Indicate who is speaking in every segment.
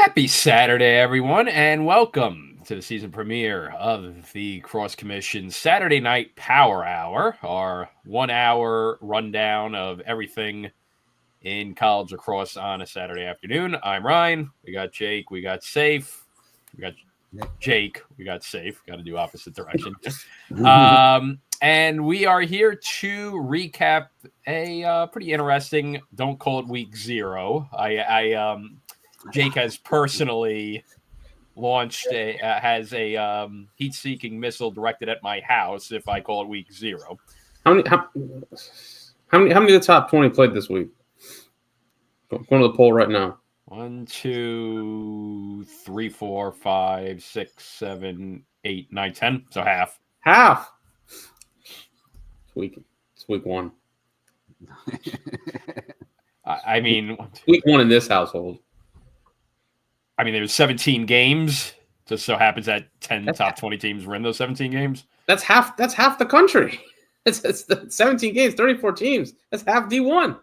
Speaker 1: Happy Saturday, everyone, and welcome to the season premiere of the Crosse Commission Saturday Night Power Hour, our 1 hour rundown of everything in college lacrosse on a Saturday afternoon. I'm Ryan. We got Jake. We got Safe. We got Jake. We got Safe. Got to do opposite direction. And we are here to recap a pretty interesting, don't call it week 0. Jake has personally launched has a heat-seeking missile directed at my house if I call it week 0.
Speaker 2: How many of the top 20 played this week? Going to the poll right now.
Speaker 1: 1, 2, 3, 4, 5, 6, 7, 8, 9, 10. So half.
Speaker 2: Half. It's week 1.
Speaker 1: I mean,
Speaker 2: week 1 in this household.
Speaker 1: I mean, there's 17 games. Just so happens that 10 top 20 teams were in those 17 games.
Speaker 2: That's half the country. It's 17 games, 34 teams. That's half D1.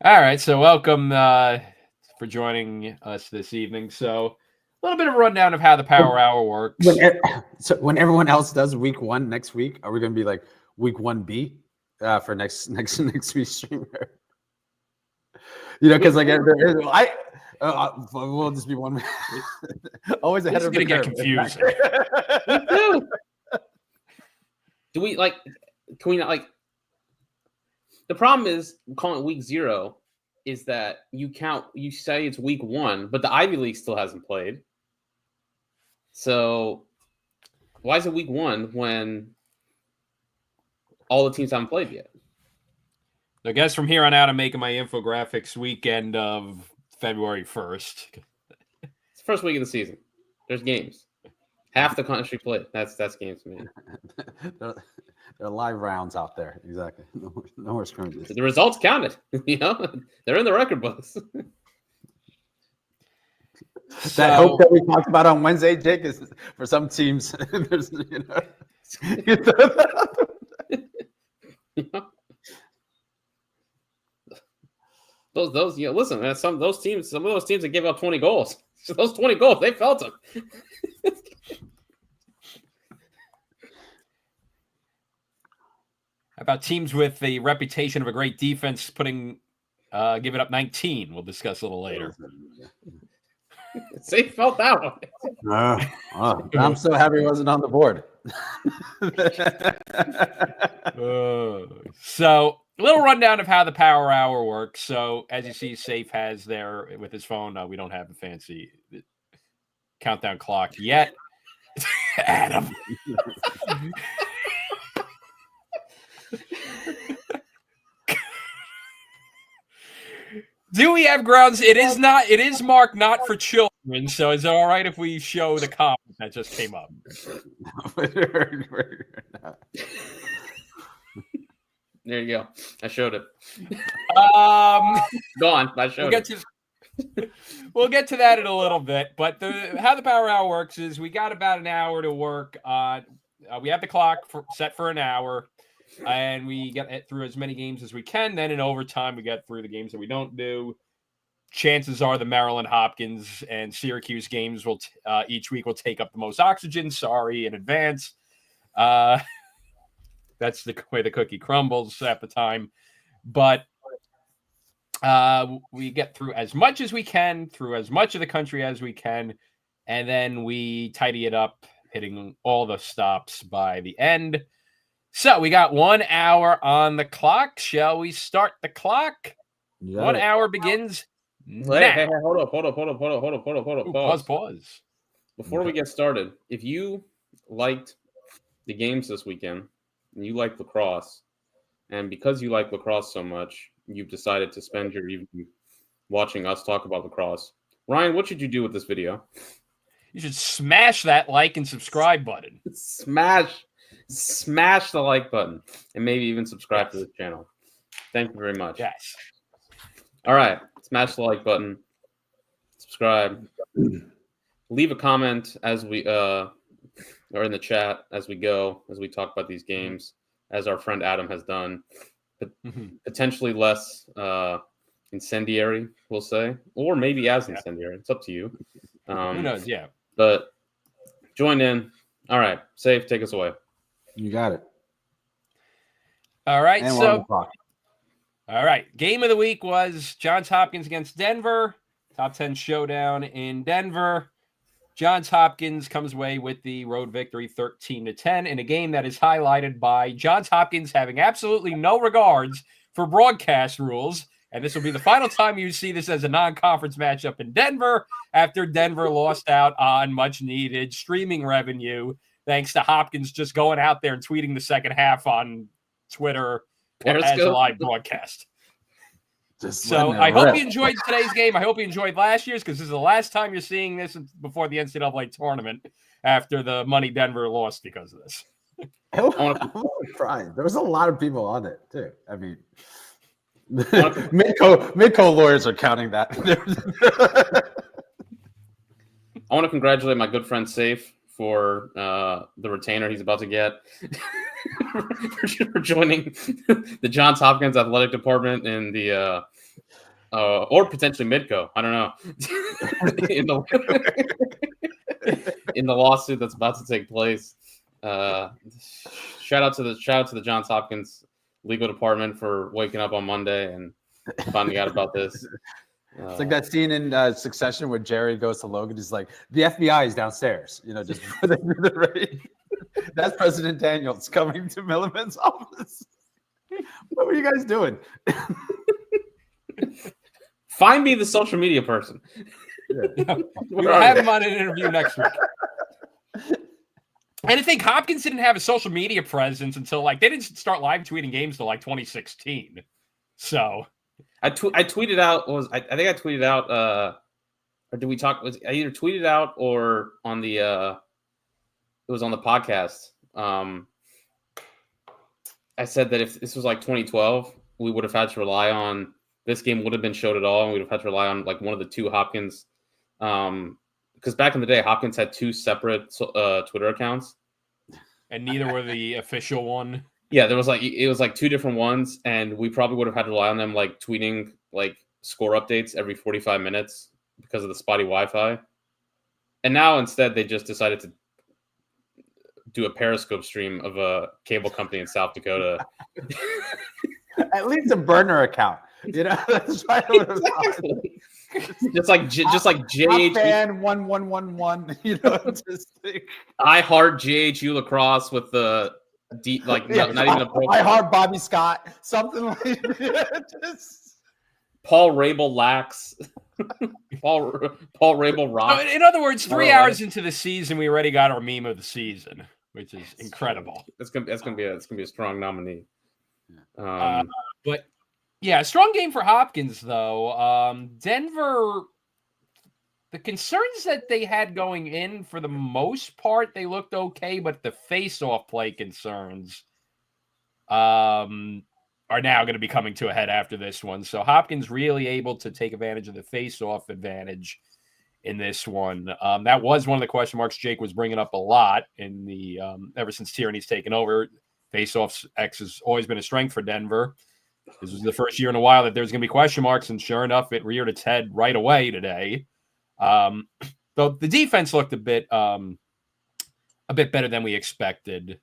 Speaker 1: All right, so welcome for joining us this evening. So a little bit of a rundown of how the Power Hour works.
Speaker 3: When everyone else does week 1 next week, are we going to be like week 1B for next week's stream? You know, because like we'll just be one. Always ahead of the curve.
Speaker 1: This is going to get confusing.
Speaker 2: Do we like? Can we not like? The problem is calling it week 0 is that you say it's week 1, but the Ivy League still hasn't played. So why is it week 1 when all the teams haven't played yet?
Speaker 1: I guess from here on out, I'm making my infographics weekend of February 1st.
Speaker 2: It's the first week of the season. There's games. Half the country played. That's games, man.
Speaker 3: There are live rounds out there. Exactly. No more scrimmages.
Speaker 2: The results counted. You know, they're in the record books.
Speaker 3: That hope that we talked about on Wednesday, Jake, is for some teams. There's,
Speaker 2: Those listen, man, some of those teams that gave up 20 goals. So those 20 goals, they felt them.
Speaker 1: How about teams with the reputation of a great defense giving up 19? We'll discuss a little later.
Speaker 2: They felt that one.
Speaker 3: I'm so happy it wasn't on the board.
Speaker 1: So a little rundown of how the Power Hour works. So as you see, Safe has there with his phone. We don't have a fancy countdown clock yet. Adam. Do we have grounds? It is marked not for children. So is it all right if we show the comment that just came up?
Speaker 2: There you go. I showed it.
Speaker 1: Gone.
Speaker 2: I showed it.
Speaker 1: We'll get to that in a little bit. But how the Power Hour works is we got about an hour to work on. We have the clock set for an hour, and we get through as many games as we can. Then in overtime, we get through the games that we don't do. Chances are the Maryland, Hopkins, and Syracuse games will each week will take up the most oxygen. Sorry in advance. That's the way the cookie crumbles at the time. But we get through as much as we can, through as much of the country as we can, and then we tidy it up, hitting all the stops by the end. So we got 1 hour on the clock. Shall we start the clock? 1 hour begins now.
Speaker 2: Hey, hold up.
Speaker 1: Pause.
Speaker 2: Before we get started, if you liked the games this weekend, and you like lacrosse, and because you like lacrosse so much, you've decided to spend your evening watching us talk about lacrosse. Ryan, what should you do with this video?
Speaker 1: You should smash that like and subscribe button.
Speaker 2: Smash the like button, and maybe even subscribe to this channel. Thank you very much.
Speaker 1: Yes.
Speaker 2: All right. Smash the like button. Subscribe. Leave a comment as we or in the chat as we talk about these games, as our friend Adam has done. Potentially less incendiary, we'll say, or maybe as incendiary. It's up to you.
Speaker 1: Who knows? Yeah.
Speaker 2: But join in. All right, Safe, take us away.
Speaker 3: You got it.
Speaker 1: All right.
Speaker 3: And we're on the
Speaker 1: So,
Speaker 3: clock.
Speaker 1: all right. Game of the week was Johns Hopkins against Denver. Top 10 showdown in Denver. Johns Hopkins comes away with the road victory 13-10 in a game that is highlighted by Johns Hopkins having absolutely no regards for broadcast rules. And this will be the final time you see this as a non-conference matchup in Denver after Denver lost out on much-needed streaming revenue thanks to Hopkins just going out there and tweeting the second half on Twitter as a live broadcast. So I hope you enjoyed today's game. I hope you enjoyed last year's because this is the last time you're seeing this before the NCAA tournament after the money Denver lost because of this.
Speaker 3: I'm crying. There was a lot of people on it too. I mean, Midco lawyers are counting that.
Speaker 2: I want to congratulate my good friend Safe for the retainer he's about to get for joining the Johns Hopkins athletic department in the or potentially Midco. I don't know in the lawsuit that's about to take place. Shout out to the Johns Hopkins legal department for waking up on Monday and finding out about this.
Speaker 3: It's like that scene in Succession where Jerry goes to Logan. He's like, the FBI is downstairs, just before they do the raid. That's President Daniels coming to Milliman's office. What were you guys doing?
Speaker 2: Find me the social media person.
Speaker 1: Yeah. We'll have him on an interview next week. And I think Hopkins didn't have a social media presence until they didn't start live tweeting games till 2016. So
Speaker 2: I tweeted out I think I tweeted out or did we talk? I either tweeted out or on the it was on the podcast. I said that if this was 2012, we would have had to rely on this game would have been showed at all, and we'd have had to rely on one of the two Hopkins. Because back in the day, Hopkins had two separate Twitter accounts,
Speaker 1: and neither were the official one.
Speaker 2: Yeah, there was it was two different ones, and we probably would have had to rely on them tweeting score updates every 45 minutes because of the spotty Wi-Fi. And now instead, they just decided to do a Periscope stream of a cable company in South Dakota.
Speaker 3: At least a burner account, That's right.
Speaker 2: Exactly. just like JHU
Speaker 3: fan 1111.
Speaker 2: I heart JHU lacrosse with the not even a pro.
Speaker 3: I heart Bobby Scott. Something like that.
Speaker 2: Paul Rabel lax. Paul Rabel rock.
Speaker 1: In other words, 3 hours into the season, we already got our meme of the season, which is incredible.
Speaker 2: It's gonna be a strong nominee.
Speaker 1: But yeah, strong game for Hopkins though. Denver, the concerns that they had going in, for the most part, they looked okay, but the face-off play concerns are now going to be coming to a head after this one. So Hopkins really able to take advantage of the face-off advantage in this one. That was one of the question marks Jake was bringing up a lot in the ever since Tierney's taken over. Face-offs X has always been a strength for Denver. This was the first year in a while that there's going to be question marks, and sure enough, it reared its head right away today. Though the defense looked a bit better than we expected.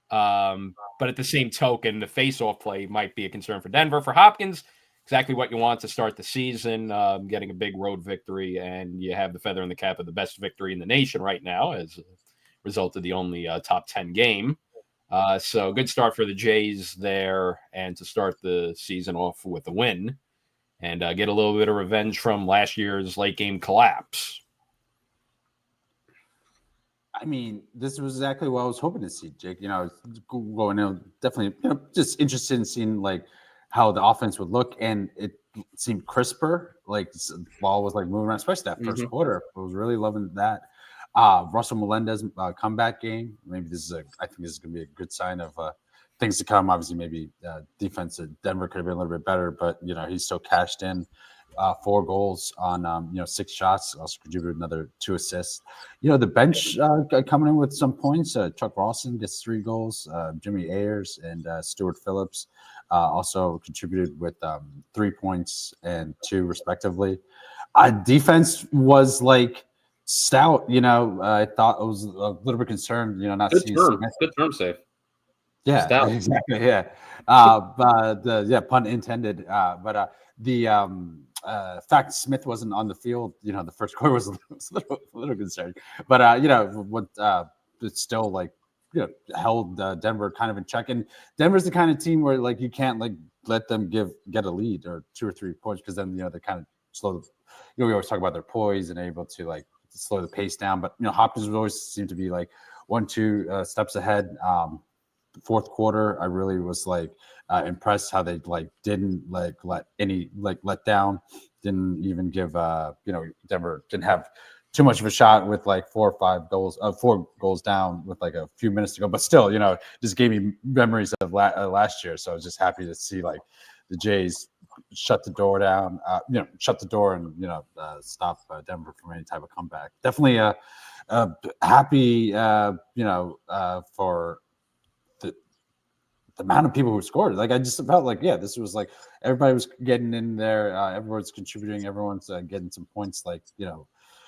Speaker 1: But at the same token, the face-off play might be a concern for Denver. For Hopkins, exactly what you want to start the season, getting a big road victory, and you have the feather in the cap of the best victory in the nation right now as a result of the only top 10 game. So good start for the Jays there, and to start the season off with a win and get a little bit of revenge from last year's late game collapse.
Speaker 3: I mean, this was exactly what I was hoping to see, Jake. Going in, definitely, just interested in seeing how the offense would look, and it seemed crisper. The ball was moving around, especially that first quarter. I was really loving that. Russell Melendez comeback game. Maybe I think this is going to be a good sign of things to come. Obviously, maybe defense at Denver could have been a little bit better, but he still cashed in 4 goals on 6 shots. Also contributed another 2 assists. The bench coming in with some points. Chuck Rawson gets 3 goals. Jimmy Ayers and Stuart Phillips also contributed with 3 points and 2 respectively. Defense was like stout. I thought I was a little bit concerned. Not
Speaker 2: Good
Speaker 3: seeing
Speaker 2: term.
Speaker 3: Smith.
Speaker 2: Good term save.
Speaker 3: Yeah,
Speaker 2: Stout.
Speaker 3: exactly. Yeah, but yeah, pun intended. But the fact Smith wasn't on the field, the first quarter was a little concerned. But what it's still like held Denver kind of in check. And Denver's the kind of team where like you can't like let them get a lead or 2 or 3 points because then they kind of slow. We always talk about their poise and able to like slow the pace down. But Hopkins would always seem to be like 1-2 steps ahead. Fourth quarter, I really was like impressed how they like didn't like let down, didn't even give Denver didn't have too much of a shot with like 4 goals down with like a few minutes to go, but still just gave me memories of last year. So I was just happy to see like the Jays shut the door down, shut the door and stop Denver from any type of comeback. Definitely happy for the amount of people who scored. Like I just felt like this was like everybody was getting in there, everyone's contributing, everyone's getting some points. Like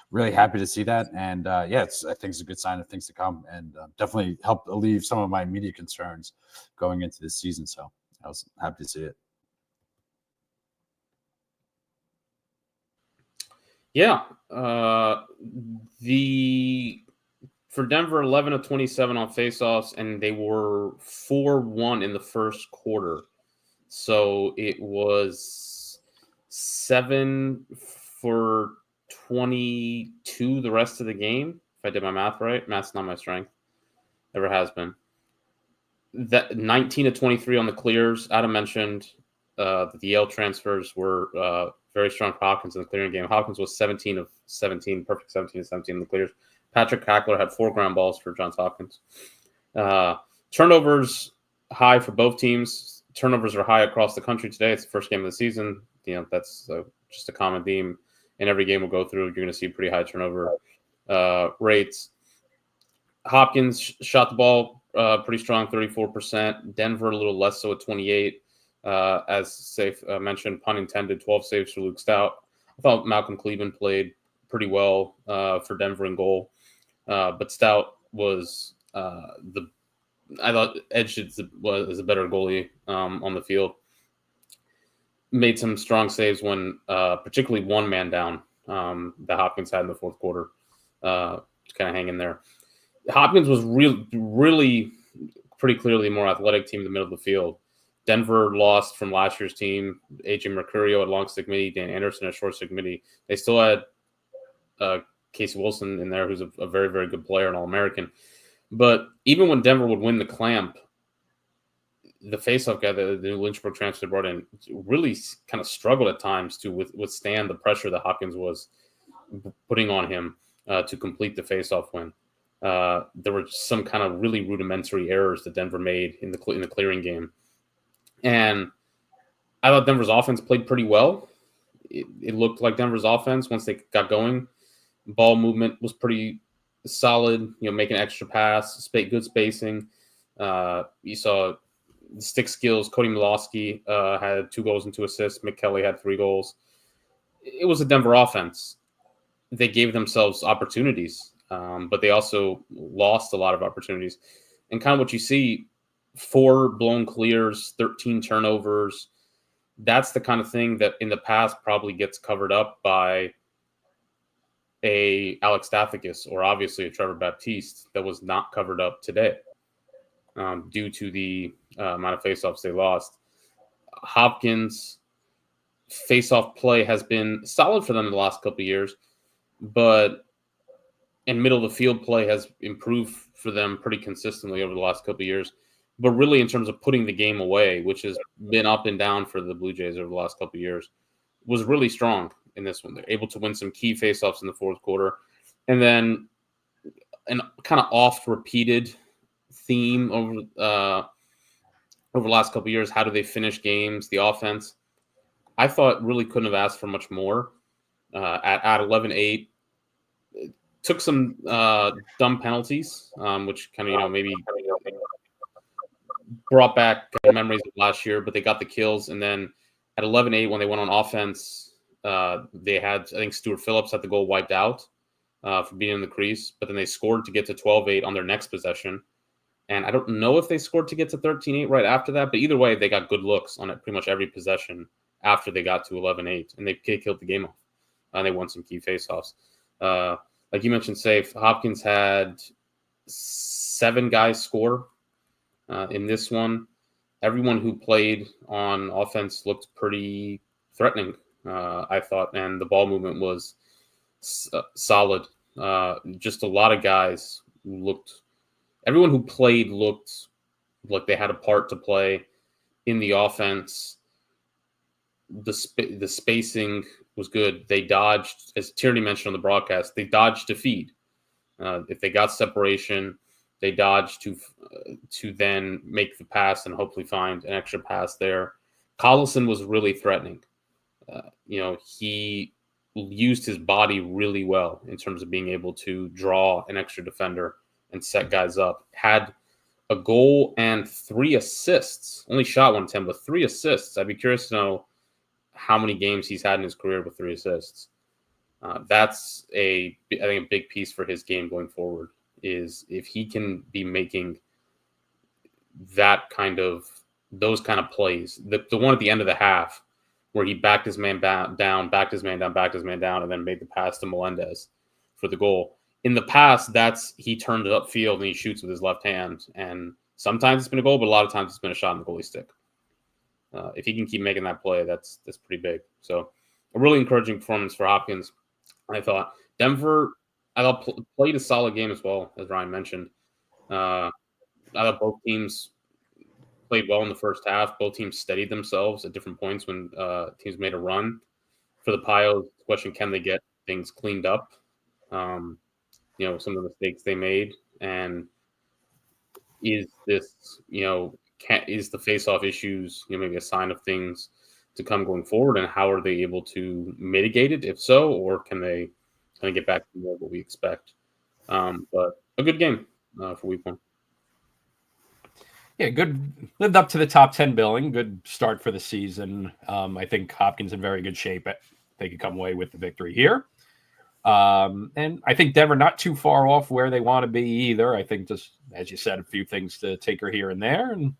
Speaker 3: really happy to see that, and I think it's a good sign of things to come, and definitely helped alleviate some of my immediate concerns going into this season. So I was happy to see it.
Speaker 2: Yeah, for Denver, 11 of 27 on faceoffs, and they were 4-1 in the first quarter. So it was 7 for 22 the rest of the game. If I did my math right, math's not my strength. Never has been. That 19 of 23 on the clears. Adam mentioned that the Yale transfers were very strong for Hopkins in the clearing game. Hopkins was 17 of 17, perfect 17 of 17 in the clears. Patrick Hackler had 4 ground balls for Johns Hopkins. Turnovers high for both teams. Turnovers are high across the country today. It's the first game of the season. That's just a common theme. In every game we'll go through, you're going to see pretty high turnover rates. Hopkins shot the ball pretty strong, 34%. Denver a little less so at 28. As Safe mentioned, pun intended, 12 saves for Luke Stout. I thought Malcolm Cleveland played pretty well for Denver in goal. But Stout was I thought Edge was a better goalie on the field. Made some strong saves when particularly one man down that Hopkins had in the fourth quarter. Just kind of hang in there. Hopkins was really pretty clearly a more athletic team in the middle of the field. Denver lost from last year's team. AJ Mercurio at long stick midi, Dan Anderson at short stick midi. They still had Casey Wilson in there, who's a very, very good player and All-American. But even when Denver would win the clamp, the faceoff guy, the Lynchburg transfer brought in, really kind of struggled at times to withstand the pressure that Hopkins was putting on him to complete the faceoff win. There were some kind of really rudimentary errors that Denver made in the clearing game. And I thought Denver's offense played pretty well. It looked like Denver's offense, once they got going, ball movement was pretty solid, making an extra pass, good spacing. You saw the stick skills. Cody Milosky had 2 goals and 2 assists. McKelly had 3 goals. It was a Denver offense. They gave themselves opportunities, but they also lost a lot of opportunities. And kind of what you see, 4 blown clears, 13 turnovers. That's the kind of thing that in the past probably gets covered up by a Alex Stathakis or obviously a Trevor Baptiste that was not covered up today due to the amount of faceoffs they lost. Hopkins' faceoff play has been solid for them in the last couple of years, but middle of the field play has improved for them pretty consistently over the last couple of years. But really, in terms of putting the game away, which has been up and down for the Blue Jays over the last couple of years, was really strong in this one. They're able to win some key faceoffs in the fourth quarter. And then an kind of oft-repeated theme over the last couple of years, how do they finish games, the offense. I thought really couldn't have asked for much more. At 11-8, took some dumb penalties, which kind of, maybe brought back memories of last year, but they got the kills. And then at 11-8, when they went on offense, they had, I think Stuart Phillips had the goal wiped out for being in the crease, but then they scored to get to 12-8 on their next possession. And I don't know if they scored to get to 13-8 right after that, but either way, they got good looks on it pretty much every possession after they got to 11-8, and they killed the game off. And they won some key faceoffs. Like you mentioned, Safe, Hopkins had 7 guys score in this one. Everyone who played on offense looked pretty threatening, I thought, and the ball movement was solid. Just a lot of guys looked. Everyone who played looked like they had a part to play in the offense. The spacing was good. They dodged, as Tierney mentioned on the broadcast, they dodged to feed. If they got separation, they dodged to then make the pass and hopefully find an extra pass there. Collison was really threatening. He used his body really well in terms of being able to draw an extra defender and set guys up. Had a goal and 3 assists. Only shot 1 attempt, but 3 assists. I'd be curious to know how many games he's had in his career with 3 assists. That's I think a big piece for his game going forward is if he can be making those kind of plays. The one at the end of the half where he backed his man down, backed his man down, and then made the pass to Melendez for the goal. In the past, he turned it upfield and he shoots with his left hand. And sometimes it's been a goal, but a lot of times it's been a shot in the goalie stick. If he can keep making that play, that's pretty big. So a really encouraging performance for Hopkins. I thought Denver, played a solid game as well, as Ryan mentioned. I thought both teams played well in the first half. Both teams steadied themselves at different points when teams made a run. For the Pios, the question, can they get things cleaned up? Some of the mistakes they made, and is this, is the face-off issues, maybe a sign of things to come going forward, and how are they able to mitigate it, if so, or can they kind of get back to more what we expect? But a good game for week 1.
Speaker 1: Yeah, good. Lived up to the top 10 billing. Good start for the season. I think Hopkins in very good shape. They could come away with the victory here. And I think Denver not too far off where they want to be either. I think just, as you said, a few things to take her here and there, and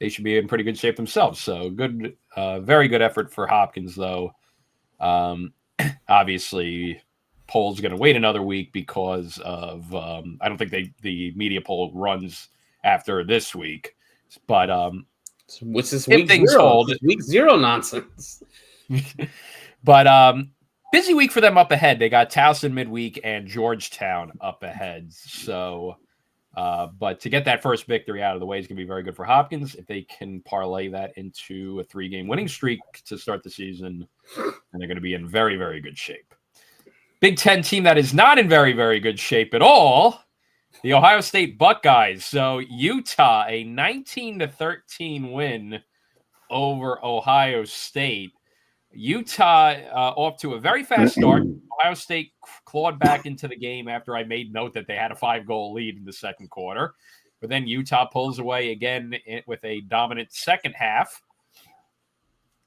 Speaker 1: they should be in pretty good shape themselves. So good, very good effort for Hopkins, though. Obviously, poll's going to wait another week because of I don't think the media poll runs after this week, but
Speaker 2: which is week 0. Week 0 nonsense.
Speaker 1: But busy week for them up ahead. They got Towson midweek and Georgetown up ahead. So, but to get that first victory out of the way is going to be very good for Hopkins. If they can parlay that into a 3-game winning streak to start the season, then they're going to be in very, very good shape. Big Ten team that is not in very, very good shape at all, the Ohio State Buckeyes. So Utah, a 19-13 win over Ohio State. Utah off to a very fast start. Ohio State clawed back into the game after I made note that they had a 5-goal lead in the second quarter. But then Utah pulls away again with a dominant second half.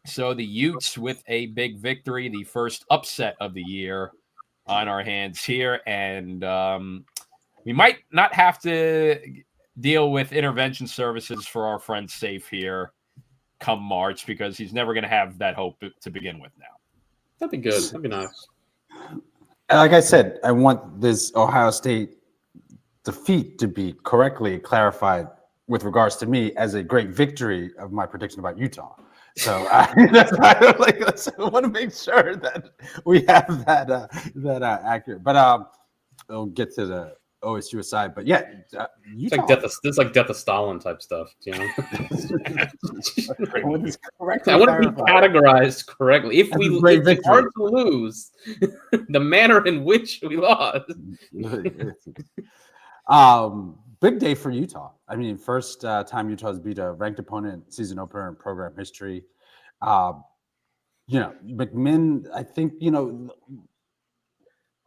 Speaker 1: So the Utes with a big victory, the first upset of the year on our hands here. And we might not have to deal with intervention services for our friend Safe here come March, because he's never going to have that hope to begin with now.
Speaker 2: That'd be good. That'd be nice.
Speaker 3: Like I said, I want this Ohio State defeat to be correctly clarified with regards to me as a great victory of my prediction about Utah. So I want to make sure that we have that accurate. But we'll get to the OSU aside. But yeah,
Speaker 2: Utah. It's like death of Stalin type stuff. You know,
Speaker 3: I want
Speaker 2: to be categorized correctly. If it's hard to lose, the manner in which we lost.
Speaker 3: Big day for Utah. I mean, first time Utah's beat a ranked opponent, season opener in program history. McMinn, I think,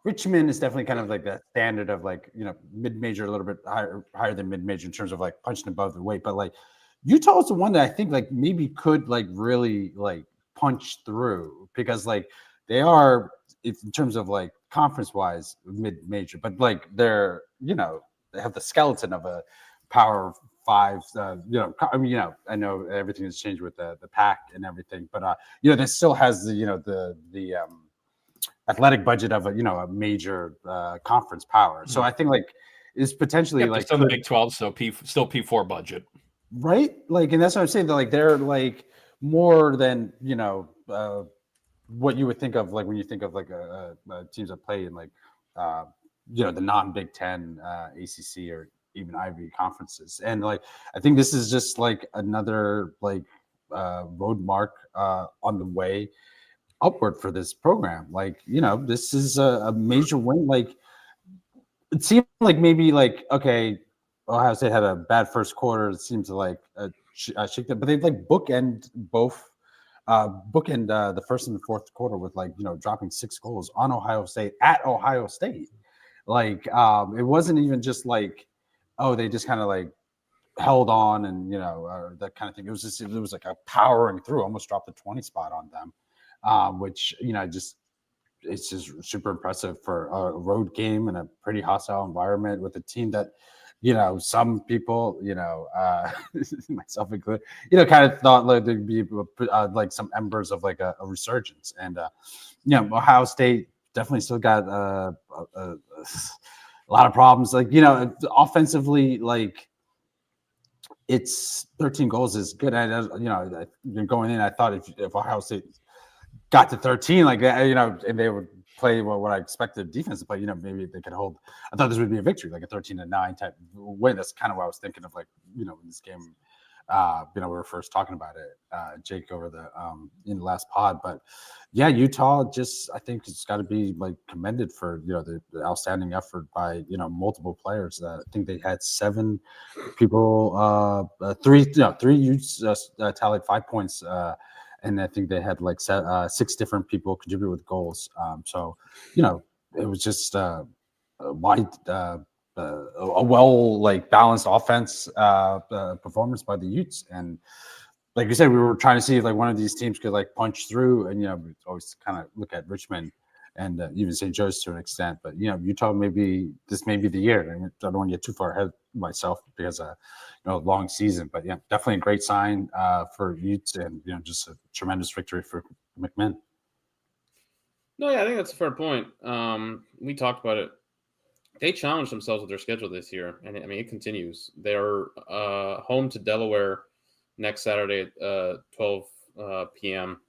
Speaker 3: Richmond is definitely kind of like that standard of like, mid-major, a little bit higher than mid-major in terms of like punching above the weight. But like Utah is the one that I think like maybe could like really like punch through because like they are in terms of like conference wise mid-major, but like they have the skeleton of a power five. I know everything has changed with the pack and everything, but this still has the athletic budget of a major conference power. So I think like is potentially
Speaker 1: Yep,
Speaker 3: like
Speaker 1: still the Big 12, so still P4 budget.
Speaker 3: right? Like, and that's what I'm saying. That like they're like more than what you would think of like when you think of like teams that play in like the non-Big Ten, ACC, or even Ivy conferences. And like I think this is just like another like road mark on the way upward for this program. Like this is a major win. Like it seemed like maybe like okay, Ohio State had a bad first quarter. It seems to like shake them, but they like bookend the first and the fourth quarter with like dropping 6 goals on Ohio State at Ohio State. Like it wasn't even just like they just kind of like held on and or that kind of thing. It was like a powering through, almost dropped the 20 spot on them, which it's just super impressive for a road game in a pretty hostile environment with a team that some people myself included kind of thought like there'd be like some embers of like a resurgence. And Ohio State definitely still got a lot of problems, like offensively. Like it's 13 goals is good. Going in, I thought if Ohio State got to 13 like that, and they would play what I expected defense to play, maybe they could hold. I thought this would be a victory, like a 13-9 type win. That's kind of what I was thinking of, like, in this game. We were first talking about it, Jake, over the in the last pod. But yeah, Utah I think it's got to be like commended for the outstanding effort by multiple players. I think they had 7 people, three Utes tallied 5 points. And I think they had like 6 different people contribute with goals. So, it was just a well like balanced offense performance by the Utes. And like you said, we were trying to see if like one of these teams could like punch through. And we always kind of look at Richmond and even St. Joe's to an extent. But Utah this may be the year. I don't want to get too far ahead of myself because long season. But yeah, definitely a great sign for Utes, and just a tremendous victory for McMinn.
Speaker 2: No, yeah, I think that's a fair point. We talked about it. They challenged themselves with their schedule this year, and it continues. They're home to Delaware next Saturday at 12 p.m.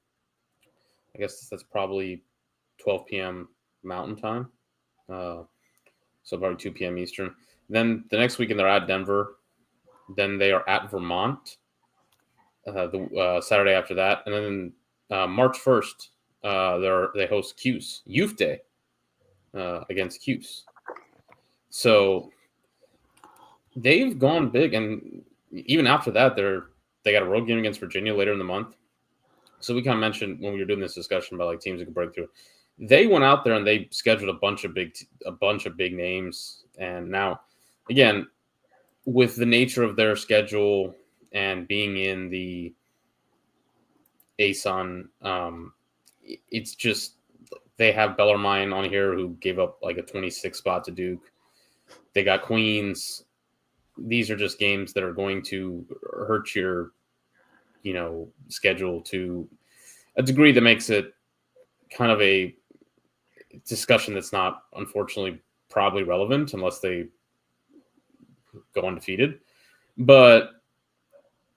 Speaker 2: I guess that's probably 12 p.m. Mountain Time, so probably 2 p.m. Eastern. Then the next weekend they're at Denver. Then they are at Vermont the Saturday after that, and then March 1st they host Cuse Youth Day against Cuse. So they've gone big, and even after that, they got a road game against Virginia later in the month. So we kind of mentioned when we were doing this discussion about like teams that could break through. They went out there and they scheduled a bunch of big names, and now again with the nature of their schedule and being in the ASUN, it's just they have Bellarmine on here who gave up like a 26 spot to Duke. They got Queens. These are just games that are going to hurt your, schedule to a degree that makes it kind of a discussion that's not, unfortunately, probably relevant unless they go undefeated. But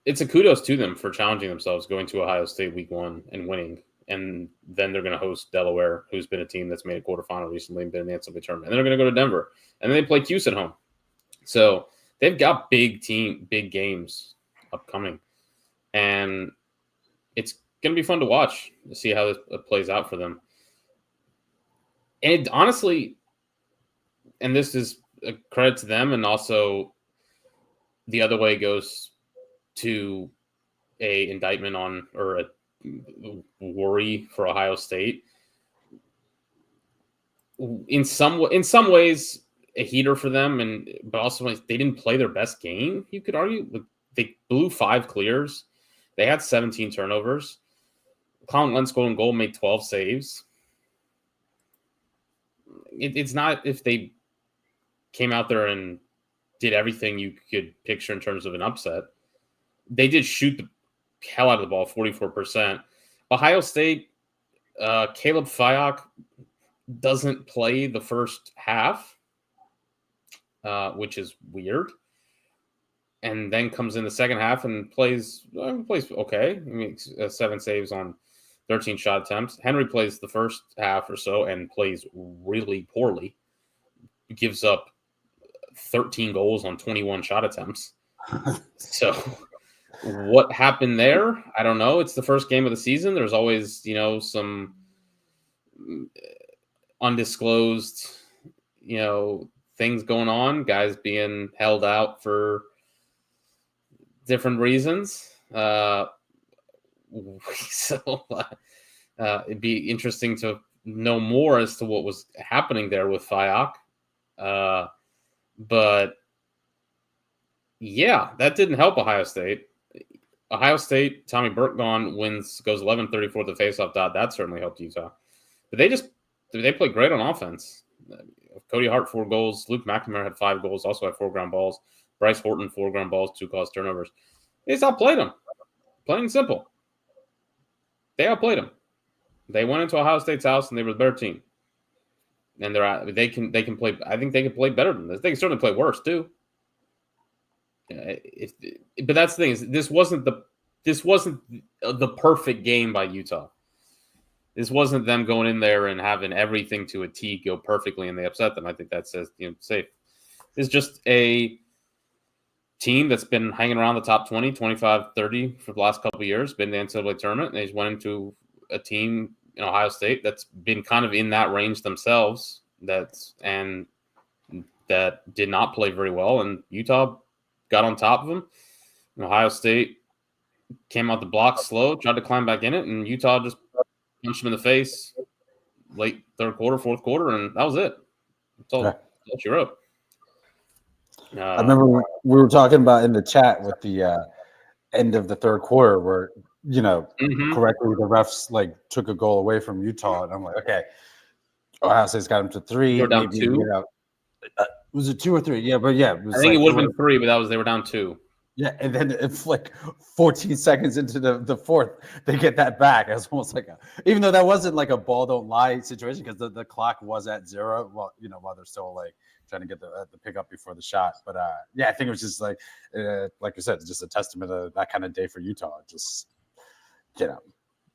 Speaker 2: it's a kudos to them for challenging themselves, going to Ohio State week 1 and winning. And then they're going to host Delaware, who's been a team that's made a quarterfinal recently and been in the NCAA tournament. And they're going to go to Denver. And then they play Cuse at home. So they've got big games upcoming. And it's going to be fun to watch to see how this plays out for them. And honestly, and this is a credit to them, and also the other way goes to a indictment on or a worry for Ohio State. in some ways a heater for them, but also they didn't play their best game. You could argue they blew 5 clears. They had 17 turnovers. Colin Lentz golden goal made 12 saves. It's not if they came out there and did everything you could picture in terms of an upset. They did shoot the hell out of the ball, 44%. Ohio State, Caleb Fyock doesn't play the first half, which is weird. And then comes in the second half and plays okay. I mean, 7 saves on 13 shot attempts. Henry plays the first half or so and plays really poorly. Gives up 13 goals on 21 shot attempts. So what happened there? I don't know. It's the first game of the season. There's always, some undisclosed, things going on, guys being held out for different reasons. So it'd be interesting to know more as to what was happening there with Fyock. But yeah, that didn't help Ohio State. Ohio State, Tommy Burke goes 11-34 at the faceoff dot. That certainly helped Utah. But they played great on offense. Cody Hart, 4 goals. Luke McNamara had 5 goals, also had 4 ground balls. Bryce Horton, 4 ground balls, 2 caused turnovers. They just outplayed them. Plain and simple. They outplayed them. They went into Ohio State's house and they were the better team. And they can play. I think they can play better than this. They can certainly play worse too. But that's the thing is this wasn't the perfect game by Utah. This wasn't them going in there and having everything to a T go perfectly and they upset them. I think that says safe. It's just a team that's been hanging around the top 20, 25, 30 for the last couple of years, been in the NCAA tournament, and they just went into a team in Ohio State that's been kind of in that range themselves that did not play very well, and Utah got on top of them. And Ohio State came out the block slow, tried to climb back in it, and Utah just punched them in the face late third quarter, fourth quarter, and that was it. That's all she wrote.
Speaker 3: I remember we were talking about in the chat with the end of the third quarter where, correctly, the refs took a goal away from Utah. And I'm like, okay, Ohio State's got them to 3.
Speaker 2: They were down 2.
Speaker 3: Was it 2 or 3? Yeah, but yeah.
Speaker 2: I think it would have been 3, but they were down 2.
Speaker 3: Yeah, and then it's 14 seconds into the fourth, they get that back. It was almost even though that wasn't a ball don't lie situation because the clock was at 0 while they're still trying to get the pickup before the shot. But yeah, I think it was just like you said, just a testament of that kind of day for Utah. Just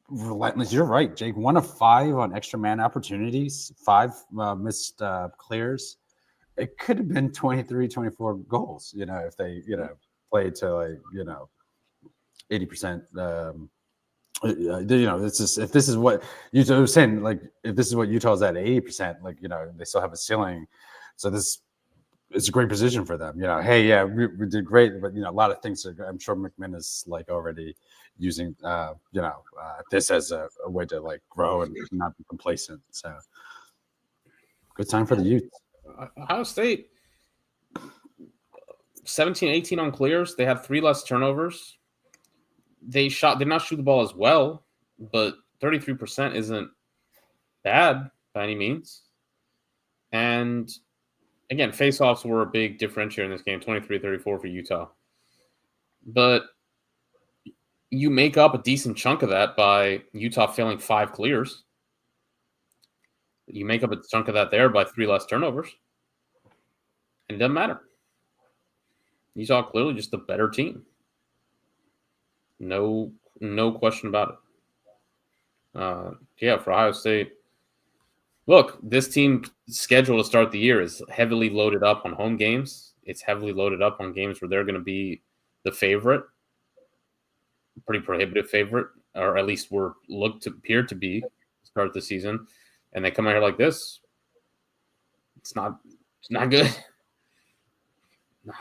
Speaker 3: relentless. You're right, Jake. 1 of 5 on extra man opportunities, 5 missed clears. It could have been 23, 24 goals. If they played to 80%. It's just if this is what Utah was saying, if this is what Utah's at 80%, they still have a ceiling. So this is a great position for them. Hey, yeah, we did great, but a lot of things I'm sure McMinn is already using this as a way to grow and not be complacent. So good time for the youth.
Speaker 2: Ohio State 17-18 on clears. They had 3 less turnovers. They did not shoot the ball as well, but 33% isn't bad by any means. And again, faceoffs were a big differentiator in this game, 23-34 for Utah. But you make up a decent chunk of that by Utah failing 5 clears. You make up a chunk of that there by 3 less turnovers. And it doesn't matter. Utah clearly just a better team. No question about it. Yeah, for Ohio State. Look, this team's schedule to start the year is heavily loaded up on home games. It's heavily loaded up on games where they're going to be the favorite, pretty prohibitive favorite, or at least appear to be to start the season. And they come out here like this. It's not good.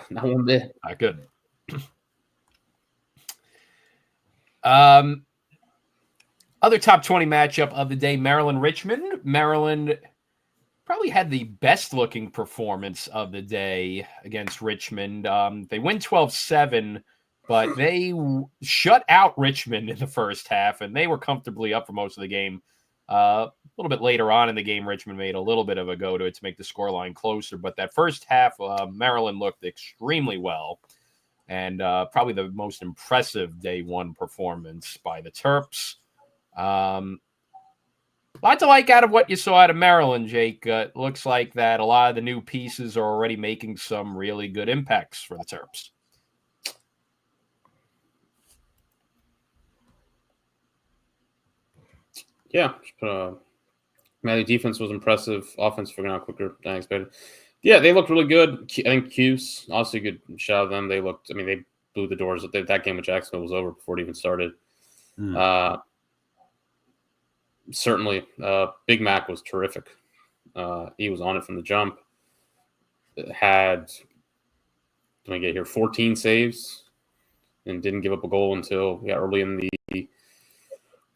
Speaker 2: Not one bit.
Speaker 1: Not good. Other top 20 matchup of the day, Maryland-Richmond. Maryland probably had the best looking performance of the day against Richmond. They win 12-7, but they shut out Richmond in the first half, and they were comfortably up for most of the game. A little bit later on in the game, Richmond made a little bit of a go to it to make the scoreline closer, but that first half, Maryland looked extremely well, and probably the most impressive day one performance by the Terps. Lot to like out of what you saw out of Maryland, Jake. It looks like that a lot of the new pieces are already making some really good impacts for the Terps.
Speaker 2: Yeah, the defense was impressive. Offense figuring out quicker than I expected. Yeah, they looked really good. I think Cuse, also good shout out them. They looked. I mean, they blew the doors. That game with Jacksonville was over before it even started. Certainly, Big Mac was terrific. He was on it from the jump. Had, let me get here, 14 saves and didn't give up a goal until early in the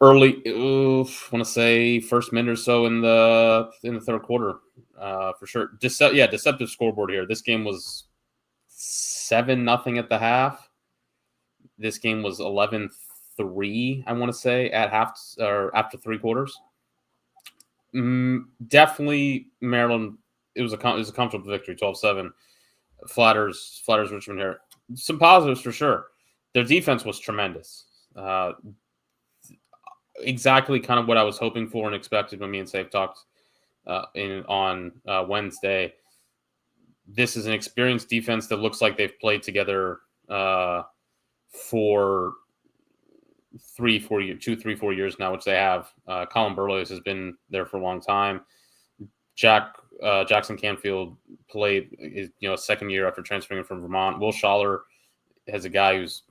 Speaker 2: I want to say first minute or so in the third quarter, for sure. Deceptive scoreboard here. This game was 7-0 at the half. This game was 11-3, I want to say, at half or after three quarters. Definitely Maryland. It was a comfortable victory, 12-7. Flatters Richmond here. Some positives for sure. Their defense was tremendous. Exactly kind of what I was hoping for and expected when me and Safe talked on Wednesday. This is an experienced defense that looks like they've played together for 3-4 years now, which they have. Colin Burles has been there for a long time. Jackson Canfield played his second year after transferring from Vermont. Will Schaller has a guy who's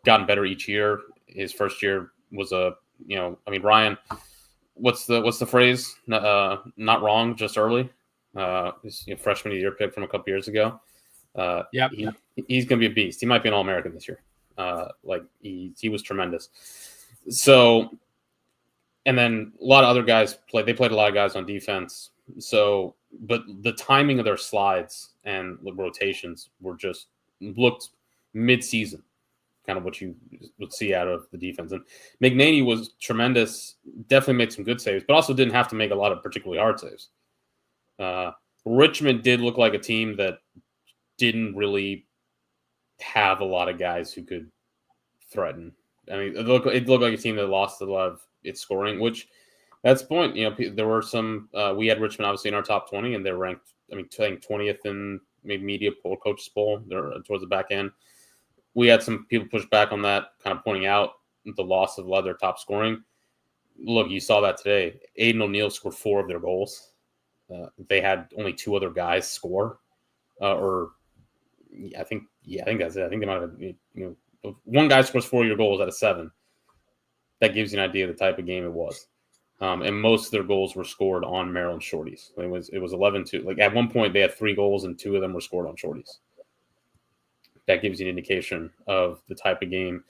Speaker 2: gotten better each year. His first year was Ryan. What's the phrase? Not wrong, just early. His freshman year pick from a couple years ago.
Speaker 1: Yep.
Speaker 2: He's going to be a beast. He might be an All-American this year. He was tremendous. So, and then a lot of other guys played. They played a lot of guys on defense. So, but the timing of their slides and the rotations were just looked mid-season, kind of what you would see out of the defense. And McNaney was tremendous. Definitely made some good saves, but also didn't have to make a lot of particularly hard saves. Richmond did look like a team that didn't really have a lot of guys who could threaten. I mean, it looked like a team that lost a lot of its scoring, which that's the point. There were some, we had Richmond obviously in our top 20 and they're ranked, I think 20th in maybe media poll, coaches poll. They're towards the back end. We had some people push back on that, kind of pointing out the loss of a lot of their top scoring. Look, you saw that today. Aiden O'Neill scored 4 of their goals. They had only 2 other guys score, I think that's it. I think they might have, one guy scores 4 of your goals out of 7. That gives you an idea of the type of game it was. And most of their goals were scored on Maryland shorties. It was 11-2. Like at one point they had 3 goals and 2 of them were scored on shorties. That gives you an indication of the type of game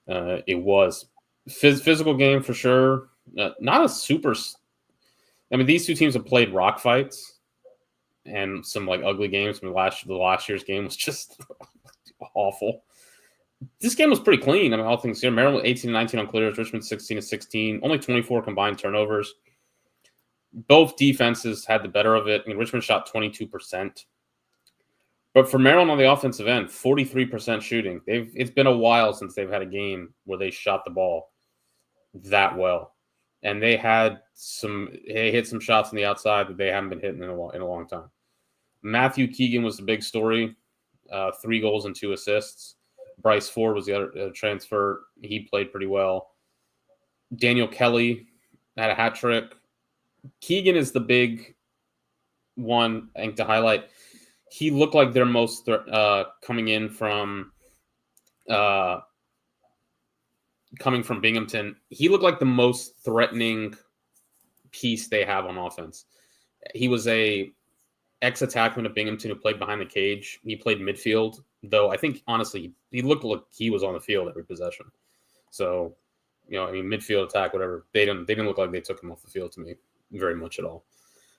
Speaker 2: it was. Physical game for sure. Not a super. I mean, these two teams have played rock fights and some ugly games. I mean, the last year's game was just awful. This game was pretty clean. I mean, all things here. Maryland 18-19 on clears. Richmond 16-16. Only 24 combined turnovers. Both defenses had the better of it. I mean, Richmond shot 22%. But for Maryland on the offensive end, 43% shooting. It's been a while since they've had a game where they shot the ball that well. And they hit some shots on the outside that they haven't been hitting in a long time. Matthew Keegan was the big story. 3 goals and 2 assists. Bryce Ford was the other transfer. He played pretty well. Daniel Kelly had a hat trick. Keegan is the big one, I think, to highlight. He looked like their most coming from Binghamton. He looked like the most threatening piece they have on offense. He was a ex-attackman of Binghamton who played behind the cage. He played midfield, though I think honestly he looked like he was on the field every possession. So, midfield attack, whatever. They didn't look like they took him off the field to me very much at all.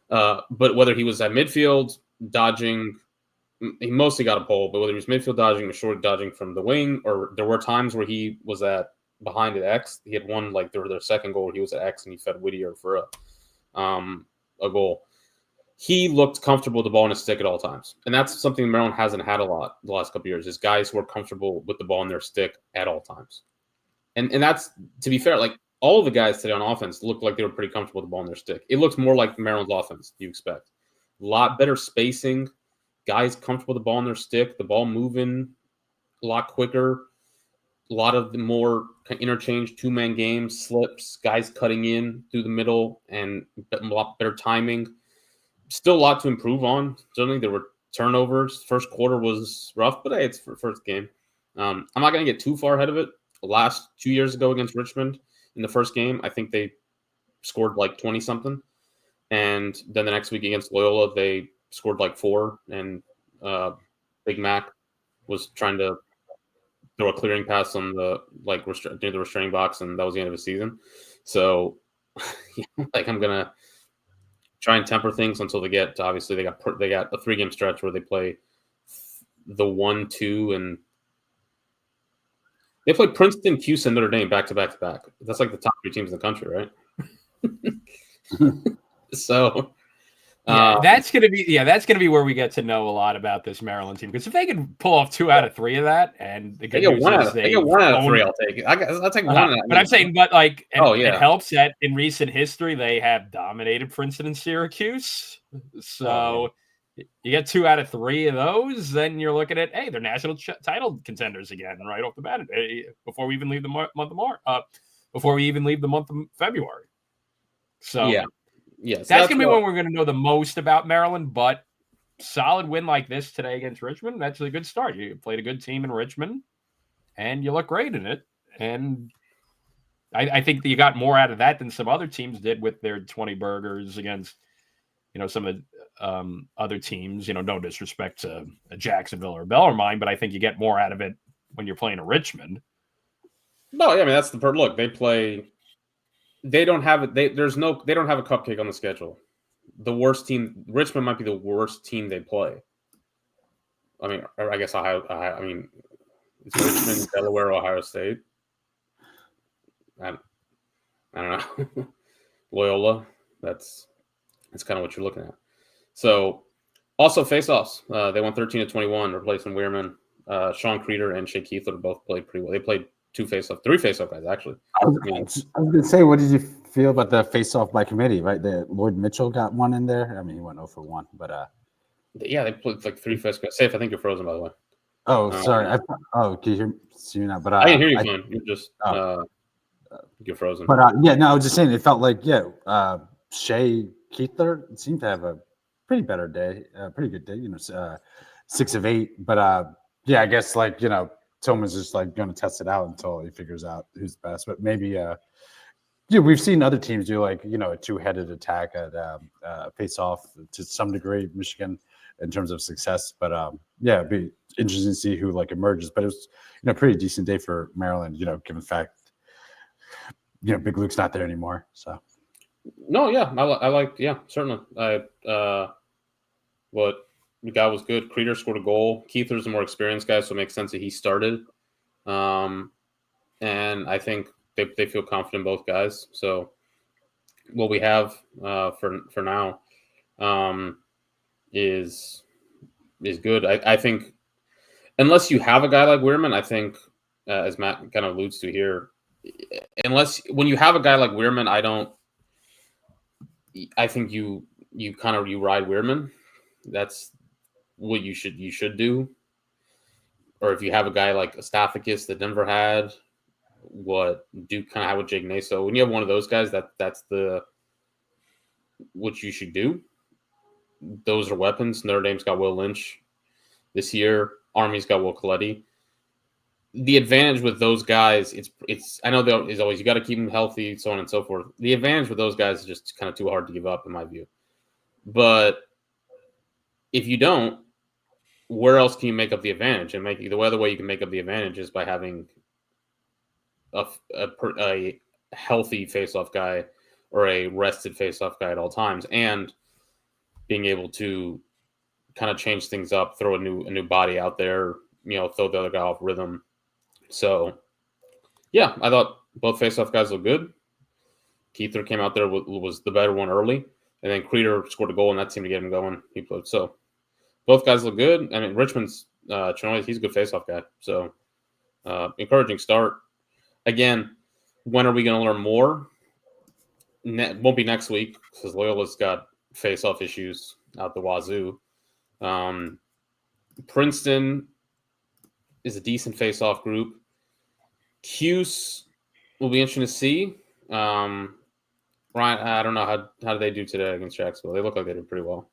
Speaker 2: But whether he was at midfield dodging, he mostly got a pole. But whether he was midfield dodging or short dodging from the wing, or there were times where he was at behind at X. He had one like their second goal where he was at X and he fed Whittier for a goal. He looked comfortable with the ball in his stick at all times. And that's something Maryland hasn't had a lot the last couple of years, is guys who are comfortable with the ball in their stick at all times. And that's, to be fair, like all of the guys today on offense looked like they were pretty comfortable with the ball in their stick. It looks more like Maryland's offense, you expect. A lot better spacing, guys comfortable with the ball in their stick, the ball moving a lot quicker, a lot of the more interchange, two-man games, slips, guys cutting in through the middle, and a lot better timing. Still a lot to improve on. Certainly there were turnovers. First quarter was rough, but hey, it's for first game. I'm not going to get too far ahead of it. The last 2 years ago against Richmond in the first game, I think they scored like 20-something. And then the next week against Loyola, they scored like 4. And Big Mac was trying to throw a clearing pass on the near the restraining box, and that was the end of the season. So, like, I'm going to try and temper things until they get to, obviously they got a 3-game stretch where they play the 1-2, and they play Princeton, Cuse, and Notre Dame back to back. That's like the top 3 teams in the country, right? So
Speaker 1: that's gonna be where we get to know a lot about this Maryland team, because if they can pull off 2 out of 3 of that, and the
Speaker 2: they get 1 out of 3, I'll take it. I'll take 1.
Speaker 1: But I'm saying, it helps that in recent history they have dominated Princeton and Syracuse. So you get 2 out of 3 of those, then you're looking at, hey, they're national title contenders again right off the bat, before we even leave the month of March, before we even leave the month of February. So
Speaker 2: yes,
Speaker 1: that's gonna be when we're gonna know the most about Maryland. But solid win like this today against Richmond, that's a good start. You played a good team in Richmond, and you look great in it. And I think that you got more out of that than some other teams did with their 20 burgers against, some of other teams. No disrespect to Jacksonville or Bellarmine, but I think you get more out of it when you're playing a Richmond.
Speaker 2: No, I mean that's the look. They play. They don't have it. They don't have a cupcake on the schedule. The worst team, Richmond, might be the worst team they play. I mean, I guess Ohio. I mean, it's Richmond, Delaware, Ohio State. I don't know. Loyola. That's kind of what you're looking at. So, also face-offs. They won 13-21, replacing Weirman. Sean Creeder and Shea Keithler both played pretty well. They played 3 face-off guys, actually.
Speaker 3: I was going to say, what did you feel about the face-off by committee, right? Lloyd Mitchell got one in there. I mean, he went 0 for 1, but
Speaker 2: they played like 3 face-offs. Safe, I think you're frozen, by the way.
Speaker 3: Oh, sorry. Can you hear me now? But
Speaker 2: I can hear you fine. You're just you're frozen.
Speaker 3: But I was just saying, it felt like Shea Keithler seemed to have a pretty better day, pretty good day. 6 of 8. But I guess Tillman's just going to test it out until he figures out who's best. But maybe, we've seen other teams do a 2-headed attack at face-off to some degree, Michigan, in terms of success. But it'd be interesting to see who emerges. But it was a pretty decent day for Maryland, given the fact Big Luke's not there anymore. So
Speaker 2: no, I like certainly. What the guy was good. Creeder scored a goal. Keithler's a more experienced guy, so it makes sense that he started. And I think they feel confident, both guys. So what we have for now is good. I think unless you have a guy like Weirman, I think as Matt kind of alludes to here, when you have a guy like Weirman, I think you ride Weirman. That's what you should do. Or if you have a guy like Astafakis that Denver had, what Duke kind of had with Jake Naso. When you have one of those guys, that's what you should do. Those are weapons. Notre Dame's got Will Lynch this year. Army's got Will Coletti. The advantage with those guys, it's I know there is always you got to keep them healthy, so on and so forth. The advantage with those guys is just kind of too hard to give up, in my view. But if you don't, where else can you make up the advantage? And the other way you can make up the advantage is by having a healthy face-off guy or a rested face-off guy at all times. And being able to kind of change things up, throw a new body out there, throw the other guy off rhythm. So, yeah, I thought both face-off guys looked good. Keither came out there was the better one early, and then Creeder scored a goal, and that seemed to get him going. So both guys look good. I mean, Richmond's Chinoy, he's a good face-off guy. So encouraging start. Again, when are we going to learn more? Won't be next week because Loyola's got face-off issues out the wazoo. Princeton is a decent face-off group. Cuse will be interesting to see. Ryan, I don't know how did they do today against Jacksonville. They look like they did pretty well.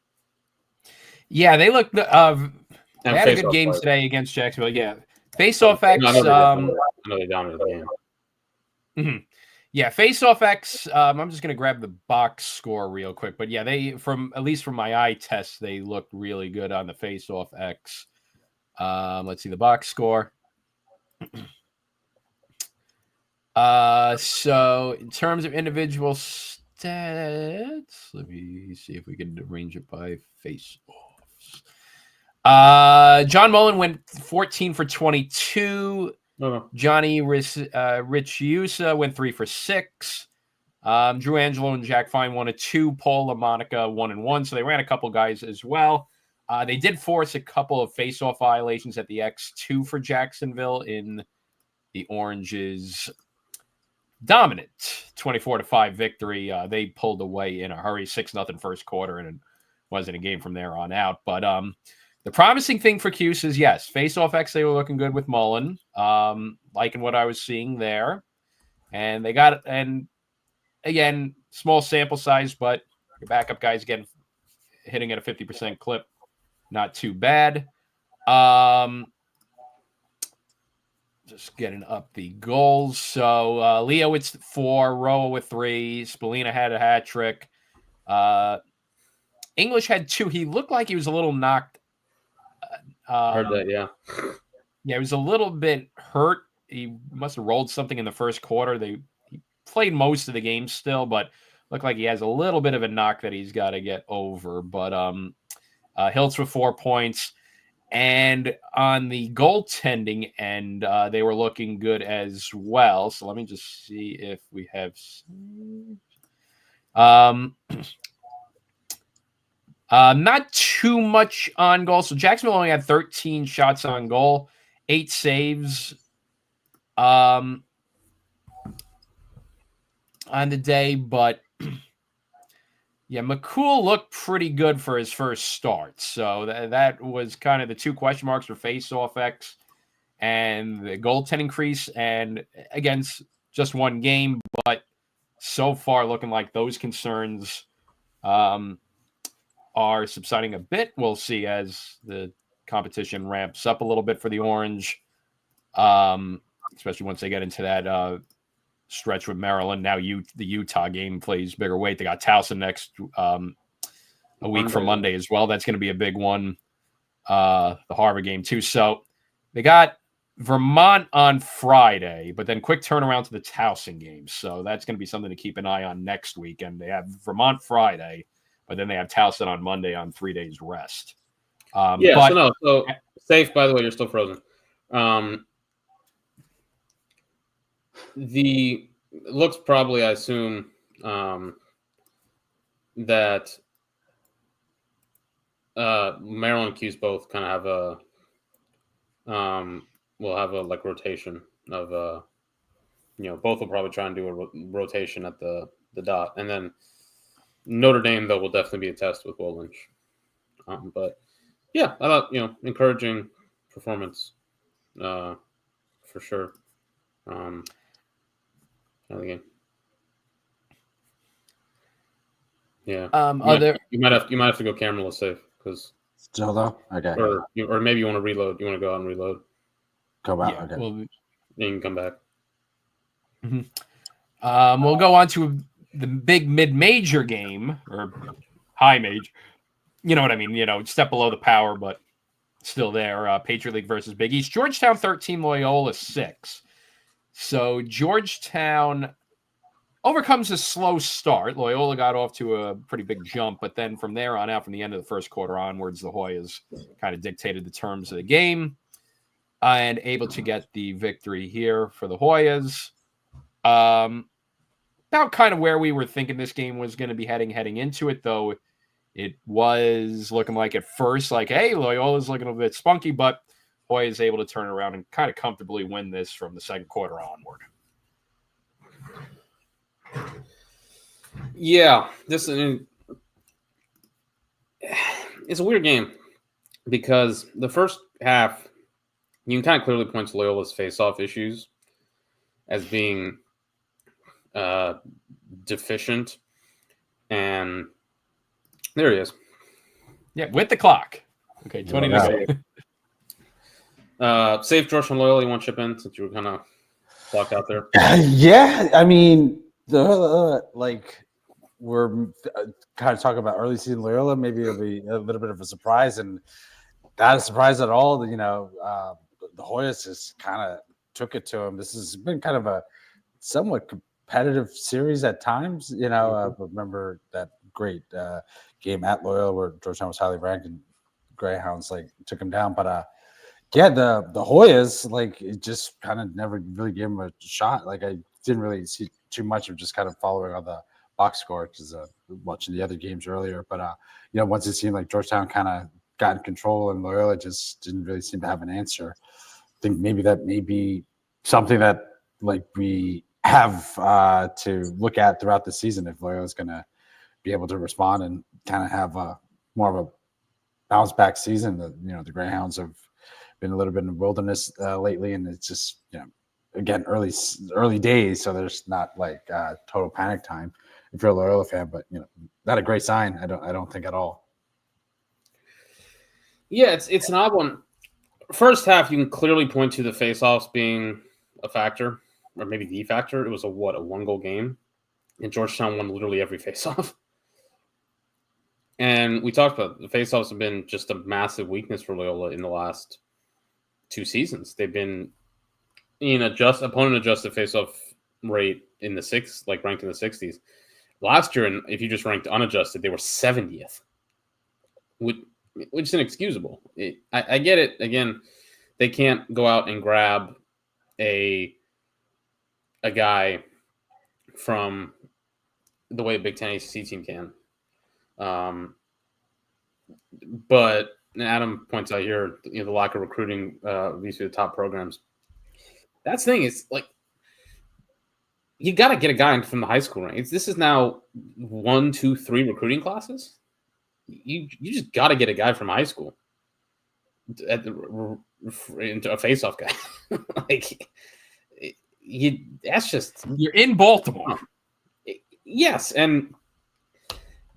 Speaker 1: Yeah, they looked. They had a good game today against Jacksonville. Yeah, face-off X.
Speaker 2: I know they dominated the game.
Speaker 1: Mm-hmm. Yeah, face-off X. I'm just gonna grab the box score real quick, but yeah, at least from my eye test, they looked really good on the face-off X. Let's see the box score. So in terms of individual stats, let me see if we can arrange it by face-offs. John Mullen went 14 for 22. Johnny Richiusa went 3 for 6. Drew Angelo and Jack Fine 1 and 2. Paul LaMonica 1 and 1. So they ran a couple guys as well. They did force a couple of face-off violations at the X2 for Jacksonville in the Oranges' dominant 24-5 victory. They pulled away in a hurry, 6-0 first quarter, and it wasn't a game from there on out. But the promising thing for Cuse is, yes, face-off X, they were looking good with Mullen, liking what I was seeing there. And they got, and again, small sample size, but your backup guys again hitting at a 50% clip. Not too bad. Just getting up the goals. So Leo with 4, Roa with 3, Spallina had a hat trick. English had 2. He looked like he was a little knocked.
Speaker 2: Heard that, yeah.
Speaker 1: Yeah, he was a little bit hurt. He must have rolled something in the first quarter. He played most of the game still, but looked like he has a little bit of a knock that he's got to get over. But Hiltz with 4 points. And on the goaltending end, they were looking good as well. So let me just see if we have. Not too much on goal. So Jacksonville only had 13 shots on goal, 8 saves on the day. But yeah, McCool looked pretty good for his first start. So that was kind of the 2 question marks for face-off X and the goaltending crease. And against just one game, but so far looking like those concerns are subsiding a bit. We'll see as the competition ramps up a little bit for the Orange, especially once they get into that stretch with Maryland. Now the Utah game plays bigger weight. They got Towson next a week from Monday as well. That's going to be a big one. The Harvard game too. So they got Vermont on Friday, but then quick turnaround to the Towson game. So that's going to be something to keep an eye on next week. And they have Vermont Friday, but then they have Towson on Monday on 3 days rest.
Speaker 2: So safe, by the way, you're still frozen. It looks probably, I assume, that Maryland and Cuse both kind of have will have a rotation of both will probably try and do a rotation at the dot, and then Notre Dame though will definitely be a test with Will Lynch. But yeah, I thought encouraging performance for sure. Again. Yeah. You might have to go cameraless safe because
Speaker 3: still though. Okay.
Speaker 2: Or maybe you want to reload. You want to go out and reload.
Speaker 3: Go back.
Speaker 1: Yeah,
Speaker 3: okay.
Speaker 2: Then you can come back.
Speaker 1: Mm-hmm. We'll go on to the big mid-major game or high major. You know what I mean? Step below the power, but still there. Patriot League versus Big East. Georgetown 13, Loyola 6. So Georgetown overcomes a slow start. Loyola got off to a pretty big jump, but then from there on out, from the end of the first quarter onwards, the Hoyas kind of dictated the terms of the game and able to get the victory here for the Hoyas. About kind of where we were thinking this game was going to be heading into it, though. It was looking like at first, like, hey, Loyola's looking a bit spunky, but Hoya is able to turn around and kind of comfortably win this from the second quarter onward.
Speaker 2: Yeah, it's a weird game because the first half, you can kind of clearly point to Loyola's face-off issues as being deficient, and there he is.
Speaker 1: Yeah, with the clock. Okay, 20 to
Speaker 2: go. Safe Georgetown Loyola, you want to chip in since you were kind of blocked out there?
Speaker 3: Yeah, I mean, we're kind of talking about early season Loyola. Maybe it'll be a little bit of a surprise, and not a surprise at all. The Hoyas just kind of took it to them. This has been kind of a somewhat competitive series at times. Remember that great game at Loyola where Georgetown was highly ranked and Greyhounds took them down. But the Hoyas it just kind of never really gave them a shot. I didn't really see too much of just kind of following on the box score because watching the other games earlier. But once it seemed like Georgetown kind of got in control and Loyola just didn't really seem to have an answer. I think maybe that may be something that we have to look at throughout the season if Loyola is going to be able to respond and kind of have more of a bounce back season. The Greyhounds have been a little bit in the wilderness lately, and it's just again early days, so there's not total panic time if you're a Loyola fan, but not a great sign. I don't think at all.
Speaker 2: Yeah, it's an odd one. First half, you can clearly point to the face-offs being a factor, or maybe the factor. It was a 1-goal game, and Georgetown won literally every face-off. And we talked about the face-offs have been just a massive weakness for Loyola in the last 2 seasons. They've been in opponent adjusted face-off rate in the ranked in the 60s. Last year, and if you just ranked unadjusted, they were 70th, which is inexcusable. I get it. Again, they can't go out and grab a guy from the way a Big Ten ACC team can. But Adam points out here, the lack of recruiting these are the top programs. That's the thing is you got to get a guy from the high school ranks. This is now 1, 2, 3 recruiting classes. You just got to get a guy from high school into a face-off guy. That's just
Speaker 1: you're in Baltimore.
Speaker 2: Yes, and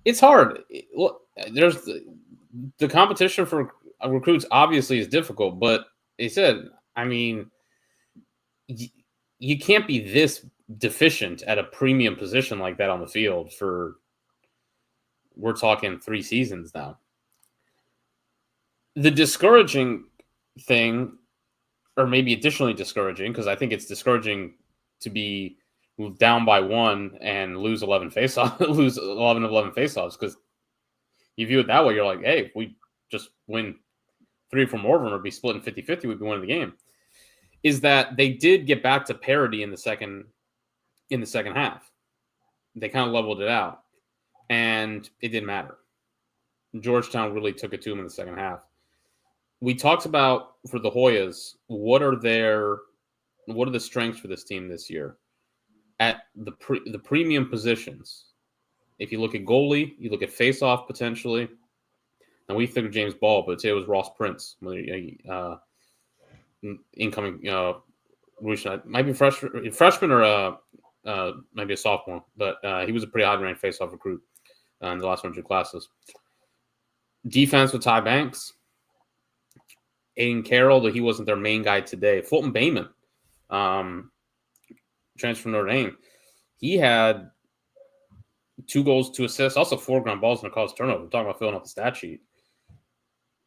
Speaker 2: it's hard. Look, there's the competition for recruits obviously is difficult, but they said, I mean, you can't be this deficient at a premium position like that on the field for, we're talking 3 seasons now. The discouraging thing, or maybe additionally discouraging, because I think it's discouraging to be down by 1 and lose 11 faceoffs, lose 11 of 11 faceoffs, because you view it that way, you're like, hey, if we just win 3 or 4 more of them or be splitting 50-50, we'd be winning the game. Is that they did get back to parity in the second half. They kind of leveled it out, and it didn't matter. Georgetown really took it to them in the second half. We talked about, for the Hoyas, what are the strengths for this team this year at the premium positions? If you look at goalie, you look at face-off potentially. And we think of James Ball, but today was Ross Prince, incoming. Might be freshman or maybe a sophomore, but he was a pretty high-ranked face-off recruit in the last 100 classes. Defense with Ty Banks. Aiden Carroll, though he wasn't their main guy today. Fulton Bayman, transfer from Notre Dame. He had 2 goals, 2 assists, also 4 ground balls and a caused turnover. I'm talking about filling out the stat sheet.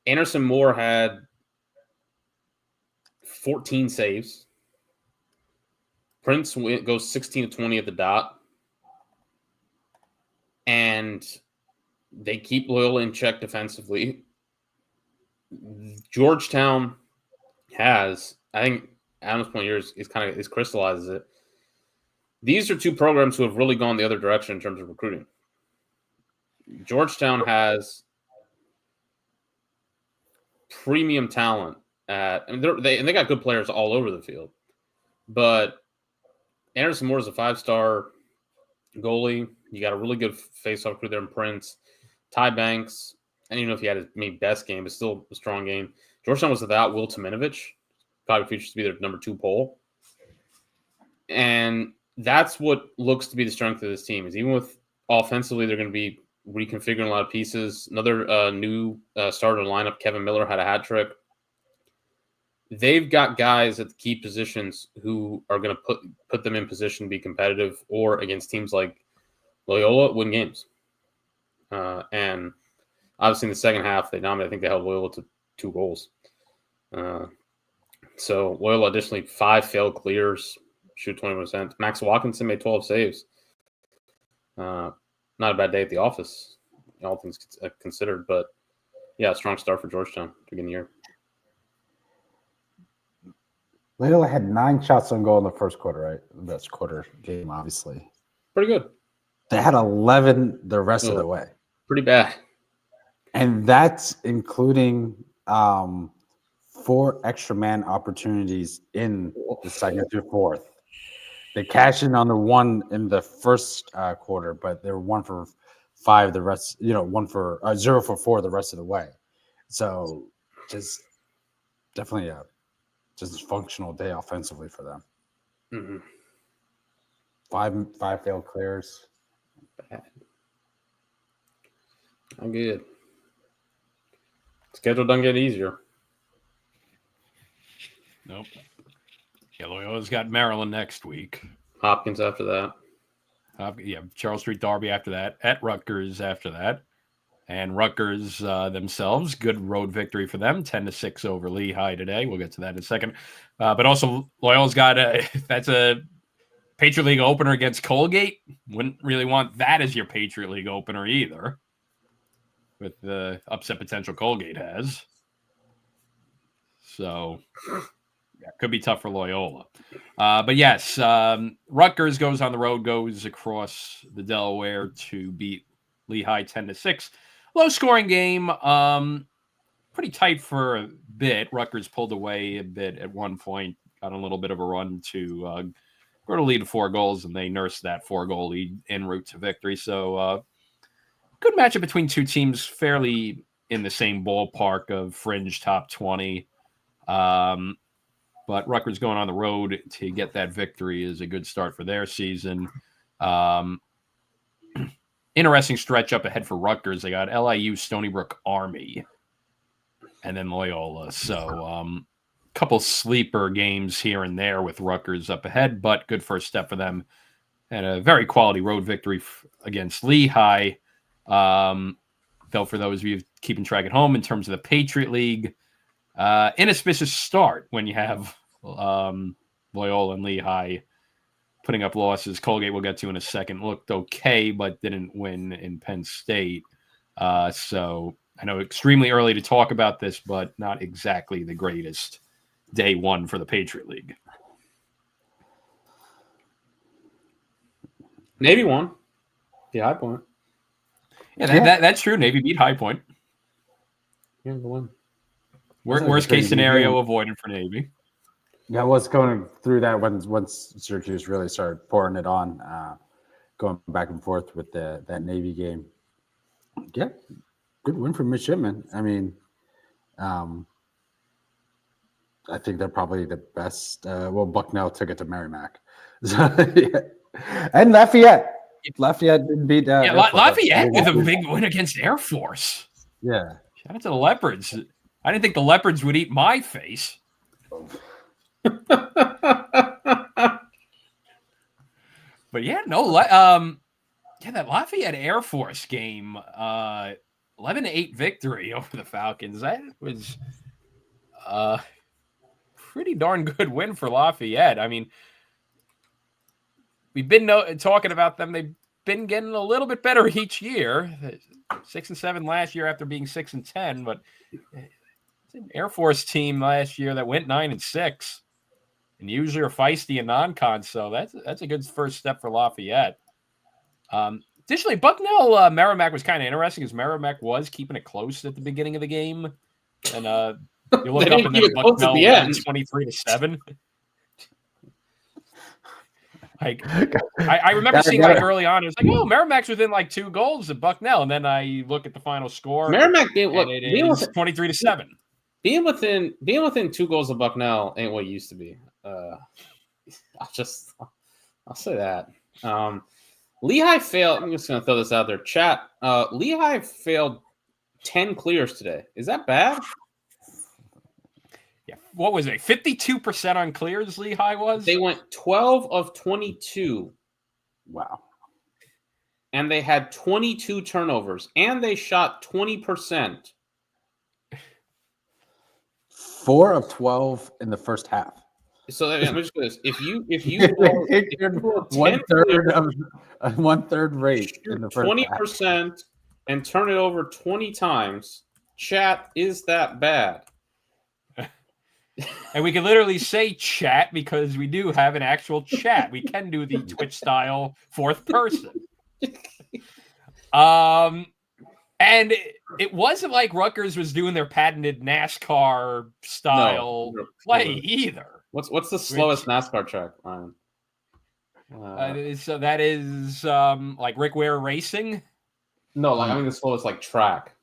Speaker 2: Anderson Moore had 14 saves. Prince goes 16 to 20 at the dot. and they keep Loyola in check defensively. Georgetown has, I think Adam's point here is crystallizes it. These are two programs who have really gone the other direction in terms of recruiting. Georgetown has premium talent they got good players all over the field. But Anderson Moore is a 5-star goalie. You got a really good face-off crew there in Prince. Ty Banks, I don't even know if he had his maybe best game, but still a strong game. Georgetown was without Will Timinovich, probably features to be their number 2 pole. And that's what looks to be the strength of this team, is even with offensively, they're going to be reconfiguring a lot of pieces. Another new starter lineup, Kevin Miller, had a hat trick. They've got guys at the key positions who are going to put them in position to be competitive, or against teams like Loyola, win games. And obviously in the second half, I think they held Loyola to 2 goals. So Loyola additionally 5 failed clears, shoot 20%. Max Watkinson made 12 saves. Not a bad day at the office, all things considered. But yeah, strong start for Georgetown to begin the year.
Speaker 3: Loyola had 9 shots on goal in the first quarter, right? Best quarter game, obviously.
Speaker 2: Pretty good.
Speaker 3: They had 11 the rest of the way.
Speaker 2: Pretty bad.
Speaker 3: And that's including 4 extra man opportunities in the second through fourth. They cashed in on the one in the first quarter, but they were 1 for 5 the rest, 1 for 0 for 4 the rest of the way. So just definitely just a functional day offensively for them.
Speaker 2: Mm-hmm.
Speaker 3: 5 failed clears.
Speaker 2: Bad. Not good. Schedule doesn't get easier.
Speaker 1: Nope. Yeah, Loyola's got Maryland next week.
Speaker 2: Hopkins after that.
Speaker 1: Charles Street Derby after that. At Rutgers after that. And Rutgers themselves, good road victory for them, 10-6 over Lehigh today. We'll get to that in a second. But also, Loyola's got that's a Patriot League opener against Colgate. Wouldn't really want that as your Patriot League opener either, with the upset potential Colgate has. So, yeah, could be tough for Loyola. But yes, Rutgers goes on the road, goes across the Delaware to beat Lehigh 10-6. Low-scoring game, pretty tight for a bit. Rutgers pulled away a bit at one point, got a little bit of a run to go to lead 4 goals, and they nursed that 4-goal lead en route to victory. So good matchup between two teams, fairly in the same ballpark of fringe top 20. But Rutgers going on the road to get that victory is a good start for their season. Interesting stretch up ahead for Rutgers. They got LIU, Stony Brook, Army, and then Loyola. So couple sleeper games here and there with Rutgers up ahead, but good first step for them. And a very quality road victory against Lehigh. Though for those of you keeping track at home in terms of the Patriot League, inauspicious start when you have Loyola and Lehigh putting up losses. Colgate we'll get to in a second. Looked okay, but didn't win in Penn State. So I know extremely early to talk about this, but not exactly the greatest day one for the Patriot League.
Speaker 2: Navy won. The High Point.
Speaker 1: Yeah, that's true. Navy beat High Point.
Speaker 2: Yeah, the one.
Speaker 1: Worst case scenario avoided for Navy.
Speaker 3: Yeah, I was going through that once Syracuse really started pouring it on, going back and forth with that Navy game. Yeah, good win for midshipmen. I mean, I think they're probably the best. Bucknell took it to Merrimack. So, yeah. And Lafayette. Lafayette didn't beat
Speaker 1: Lafayette with a big win against Air Force.
Speaker 3: Yeah.
Speaker 1: Shout out to the Leopards. I didn't think the Leopards would eat my face. But yeah, that Lafayette Air Force game, 11-8 victory over the Falcons. That was pretty darn good win for Lafayette. I mean, we've been talking about them. They've been getting a little bit better each year. 6-7 last year after being 6-10, but it's an Air Force team last year that went 9-6, and usually are feisty and non-con. So that's a good first step for Lafayette. Additionally, Bucknell Merrimack was kind of interesting because Merrimack was keeping it close at the beginning of the game, and you look up and then Bucknell won 23-7. Like I remember seeing like early on, it was like, oh, Merrimack's within like 2 goals of Bucknell, and then I look at the final score.
Speaker 2: Merrimack being
Speaker 1: and it is 23-7.
Speaker 2: Being within 2 goals of Bucknell ain't what it used to be. I'll say that. Lehigh failed. I'm just gonna throw this out there, chat. Lehigh failed 10 clears today. Is that bad?
Speaker 1: Yeah. What was it? 52% on clears. Lehigh was.
Speaker 2: They went 12 of 22.
Speaker 3: Wow.
Speaker 2: And they had 22 turnovers, and they shot 20%.
Speaker 3: 4 of 12 in the first half.
Speaker 2: So I'm just going to if you
Speaker 3: one third rate in the first
Speaker 2: 20%
Speaker 3: half.
Speaker 2: and turn it over 20 times, chat, is that bad?
Speaker 1: And we can literally say chat because we do have an actual chat. We can do the Twitch style 4th person. And it wasn't like Rutgers was doing their patented NASCAR style play either.
Speaker 2: What's the slowest NASCAR track, Ryan?
Speaker 1: So that is like Rick Ware Racing.
Speaker 2: No, like I mean the slowest like track.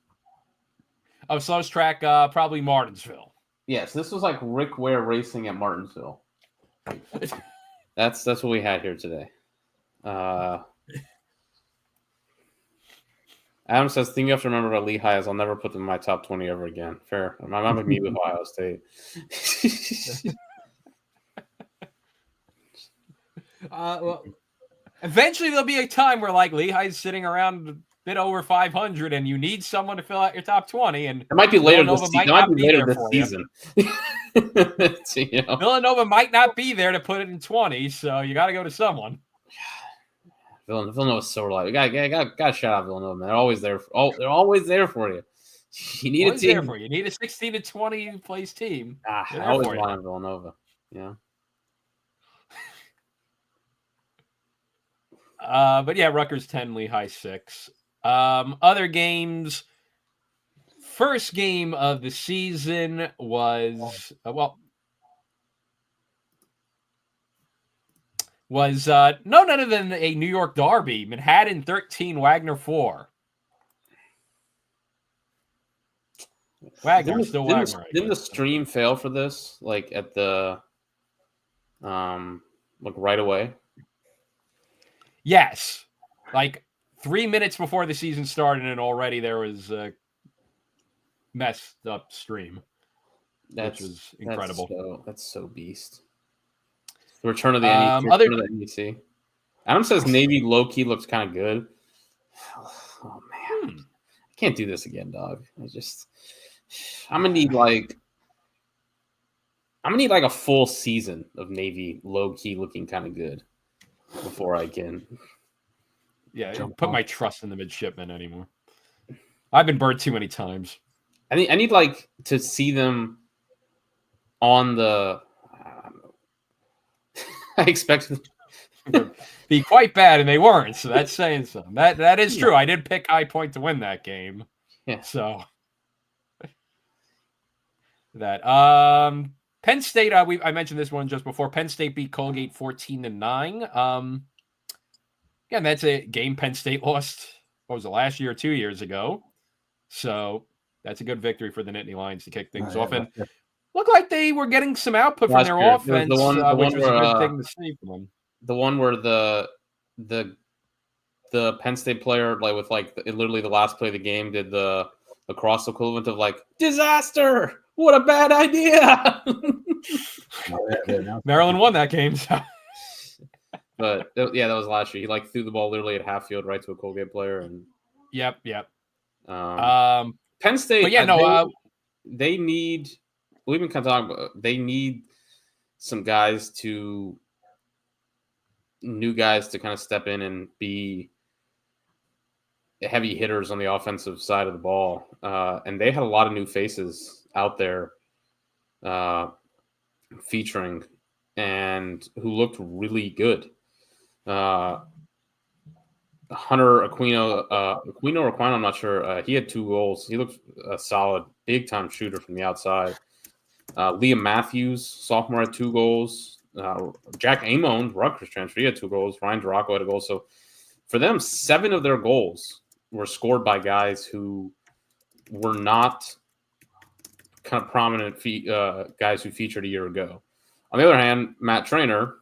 Speaker 1: Oh, slowest track, probably Martinsville.
Speaker 2: Yes, this was like Rick Ware Racing at Martinsville. That's what we had here today. Adam says, thing you have to remember about Lehigh is I'll never put them in my top 20 ever again. Fair. My mom would meet with Ohio State.
Speaker 1: Well, eventually there'll be a time where like Lehigh's sitting around a bit over 500 and you need someone to fill out your top 20. And
Speaker 2: it might be later
Speaker 1: this
Speaker 2: season.
Speaker 1: You know? Villanova might not be there to put it in 20, so you got to go to someone.
Speaker 2: Villanova's so reliable. Got to shout out Villanova, man. They're always there. They're always there for you. You need a team.
Speaker 1: There for you. You need a 16 to 20 place team.
Speaker 2: I always want Villanova. Yeah.
Speaker 1: But yeah, Rutgers 10, Lehigh 6. Other games. First game of the season was none other than a New York derby. Manhattan 13, Wagner 4. Wagner still Wagner.
Speaker 2: Didn't the stream fail for this? Like at the like right away?
Speaker 1: Yes. Like 3 minutes before the season started, and already there was a messed up stream. Which was incredible.
Speaker 2: That's so beast. The return of the NEC. Adam says Navy low-key looks kind of good. Oh, man. I can't do this again, dog. I'm going to need like a full season of Navy low-key looking kind of good before I can.
Speaker 1: Yeah, put my trust in the midshipmen anymore. I've been burned too many times.
Speaker 2: I need like to see them on the. I expected
Speaker 1: them to be quite bad, and they weren't. So that's saying something. That is true. I did pick High Point to win that game.
Speaker 2: Yeah.
Speaker 1: So that Penn State. I mentioned this one just before. Penn State beat Colgate 14-9. Again, that's a game Penn State lost. What was it, last year or 2 years ago? So that's a good victory for the Nittany Lions to kick things off. And looked like they were getting some output from their offense, which was a good thing to see from them.
Speaker 2: The one where the Penn State player, like with like literally the last play of the game, did the Crosse equivalent of like disaster. What a bad idea!
Speaker 1: Maryland won that game. So.
Speaker 2: But yeah, that was last year. He like threw the ball literally at half field right to a Colgate player, and
Speaker 1: yep.
Speaker 2: Penn State.
Speaker 1: But yeah,
Speaker 2: they need. We've been kind of talking about. They need some guys new guys to kind of step in and be heavy hitters on the offensive side of the ball, and they had a lot of new faces out there featuring and who looked really good. Hunter Aquino, I'm not sure. He had 2 goals. He looked a solid, big-time shooter from the outside. Liam Matthews, sophomore, had 2 goals. Jack Amon, Rutgers transfer, he had 2 goals. Ryan Duraco had a goal. So for them, 7 of their goals were scored by guys who were not kind of prominent guys who featured a year ago. On the other hand, Matt Trainer,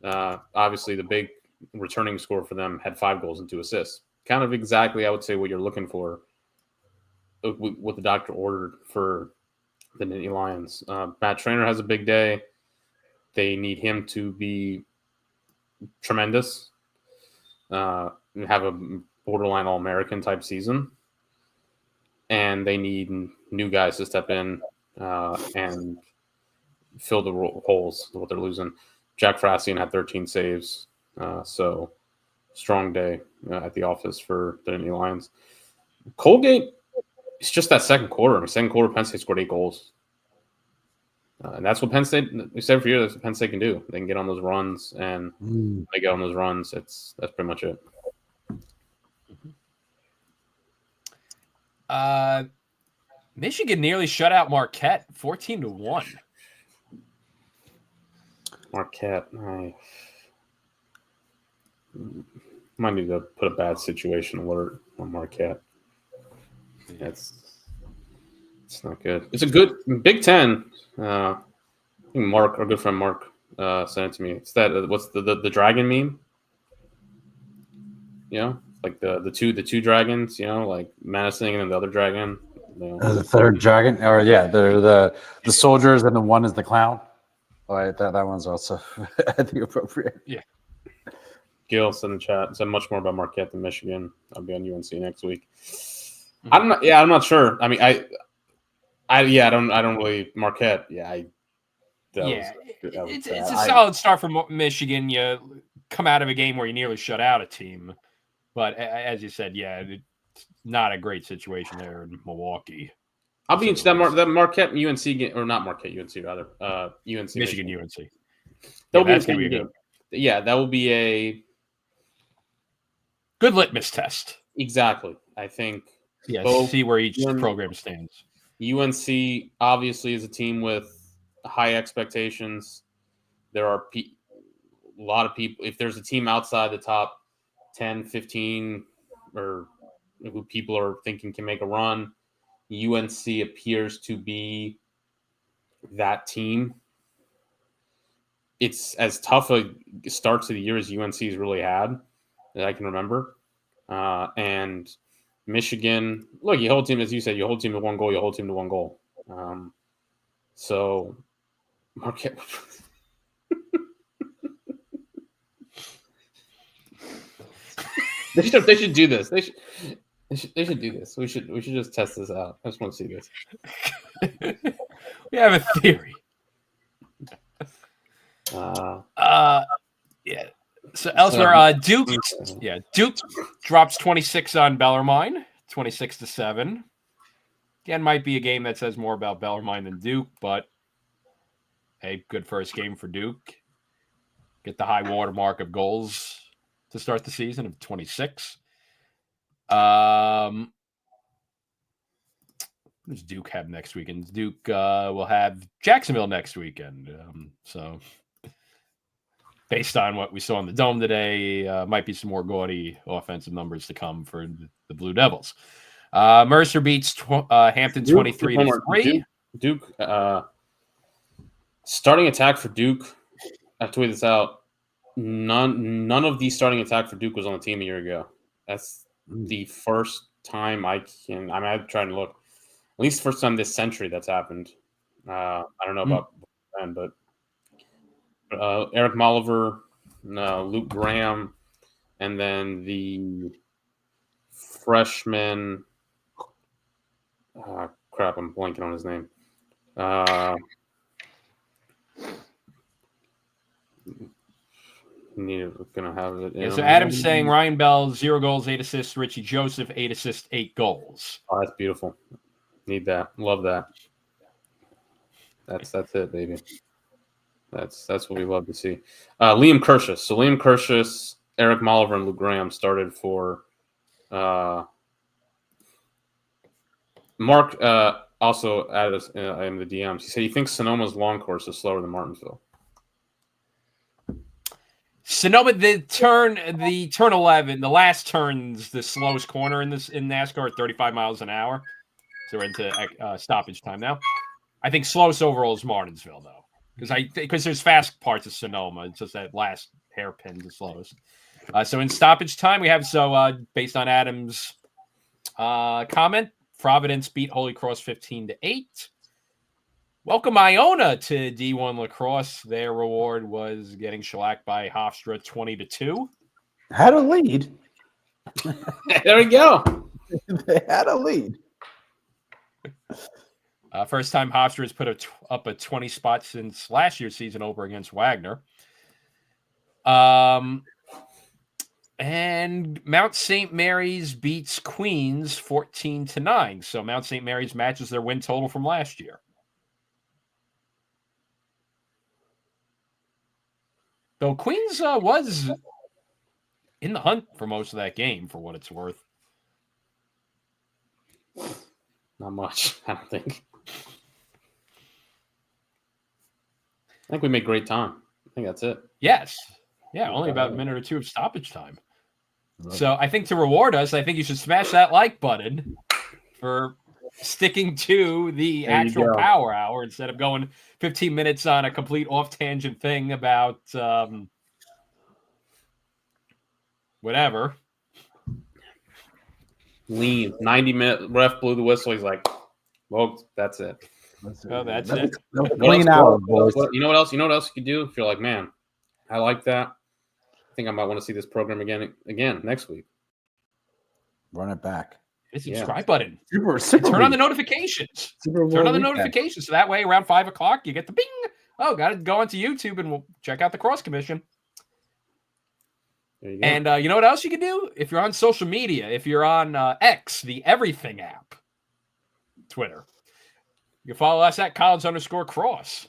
Speaker 2: obviously the big returning scorer for them, had 5 goals and 2 assists. Kind of exactly, I would say, what you're looking for, what the doctor ordered for the Nittany Lions. Matt Trainer has a big day. They need him to be tremendous, and have a borderline All-American type season. And they need new guys to step in and fill the holes what they're losing. Jack Frassian had 13 saves, so strong day at the office for the Nittany Lions. Colgate, it's just that second quarter. In the second quarter, Penn State scored 8 goals. And that's what Penn State, we said for years, that's what Penn State can do. They can get on those runs, and when they get on those runs, that's pretty much it.
Speaker 1: Michigan nearly shut out Marquette, 14-1.
Speaker 2: Marquette, I might need to put a bad situation alert on Marquette. It's not good. It's a good Big Ten. I think Mark, our good friend Mark, sent it to me. It's that what's the dragon meme? You know, like the two dragons. You know, like menacing and then the other dragon. You know.
Speaker 3: The third dragon, or yeah, they're the soldiers, and the one is the clown. All right, that one's also I think appropriate.
Speaker 1: Yeah.
Speaker 2: Gil said in the chat, said much more about Marquette than Michigan. I'll be on UNC next week. I'm not sure. I mean, I don't really Marquette. Yeah,
Speaker 1: it's a solid start for Michigan. You come out of a game where you nearly shut out a team, but as you said, it's not a great situation there in Milwaukee.
Speaker 2: I'll be interested that Marquette UNC game, or not Marquette UNC rather, UNC
Speaker 1: Michigan UNC.
Speaker 2: That'll be a game. Yeah, that will be a
Speaker 1: good litmus test.
Speaker 2: Exactly, I think.
Speaker 1: Yeah, see where each program stands.
Speaker 2: UNC obviously is a team with high expectations. There are a lot of people. If there's a team outside the top 10, 15, or who people are thinking can make a run, UNC appears to be that team. It's as tough a start to the year as UNC's really had that I can remember. And Michigan, look, you hold team, as you said, you hold team to 1 goal, you hold team to 1 goal. So Marquette. They should do this. They should do this. We should just test this out. I just want to see this.
Speaker 1: We have a theory. Yeah. So elsewhere, Duke drops 26 on Bellarmine, 26-7. Again, might be a game that says more about Bellarmine than Duke, but hey, good first game for Duke. Get the high watermark of goals to start the season of 26. What does Duke have next weekend? Duke will have Jacksonville next weekend. So based on what we saw in the Dome today, might be some more gaudy offensive numbers to come for the Blue Devils. Mercer beats Hampton 23-3.
Speaker 2: Duke starting attack for Duke. I have to tweet this out. None of the starting attack for Duke was on the team a year ago. That's the first time I'm trying to look. At least the first time this century that's happened. I don't know about then, but Eric Molliver, Luke Graham, and then the freshman. Crap, I'm blanking on his name. Gonna have it.
Speaker 1: Yeah, so Adam's saying Ryan Bell 0 goals, 8 assists. Richie Joseph 8 assists, 8 goals.
Speaker 2: Oh, that's beautiful. Need that. Love that. That's it, baby. That's what we love to see. Liam Kirshus. So Liam Kirshus, Eric Molliver, and Lou Graham started for Mark. Also added us in the DMs. He said he thinks Sonoma's long course is slower than Martinsville.
Speaker 1: Sonoma, the turn 11, the last turn's the slowest corner in NASCAR at 35 miles an hour. So we're into stoppage time now. I think slowest overall is Martinsville, though, because there's fast parts of Sonoma. It's just that last hairpin the slowest. So in stoppage time, we have based on Adam's comment, Providence beat Holy Cross 15-8. Welcome Iona to D1 Lacrosse. Their reward was getting shellacked by Hofstra 20-2.
Speaker 3: Had a lead.
Speaker 2: There we go.
Speaker 3: They had a lead.
Speaker 1: First time Hofstra has put up a 20 spot since last year's season over against Wagner. And Mount St. Mary's beats Queens 14-9. So Mount St. Mary's matches their win total from last year. Though Queens was in the hunt for most of that game, for what it's worth.
Speaker 2: Not much, I don't think. I think we made great time. I think that's it.
Speaker 1: Yes. Yeah, only about a minute or two of stoppage time. So I think to reward us, I think you should smash that like button for sticking to the actual power hour instead of going 15 minutes on a complete off-tangent thing about whatever.
Speaker 2: Lean. 90-minute ref blew the whistle. He's like, well, that's it.
Speaker 1: Oh, that's it.
Speaker 3: Clean out, boys.
Speaker 2: You know what else? You know what else you could do if you're like, man, I like that. I think I might want to see this program again next week.
Speaker 3: Run it back.
Speaker 1: Hit the subscribe button.
Speaker 3: Super
Speaker 1: Turn on the notifications. Turn on the notifications. So that way, around 5 o'clock, you get the bing. Oh, got to go onto YouTube and we'll check out the Cross Commission.
Speaker 2: There you go.
Speaker 1: And you know what else you can do? If you're on social media, if you're on X, the Everything app, Twitter, you can follow us at Collins_Cross.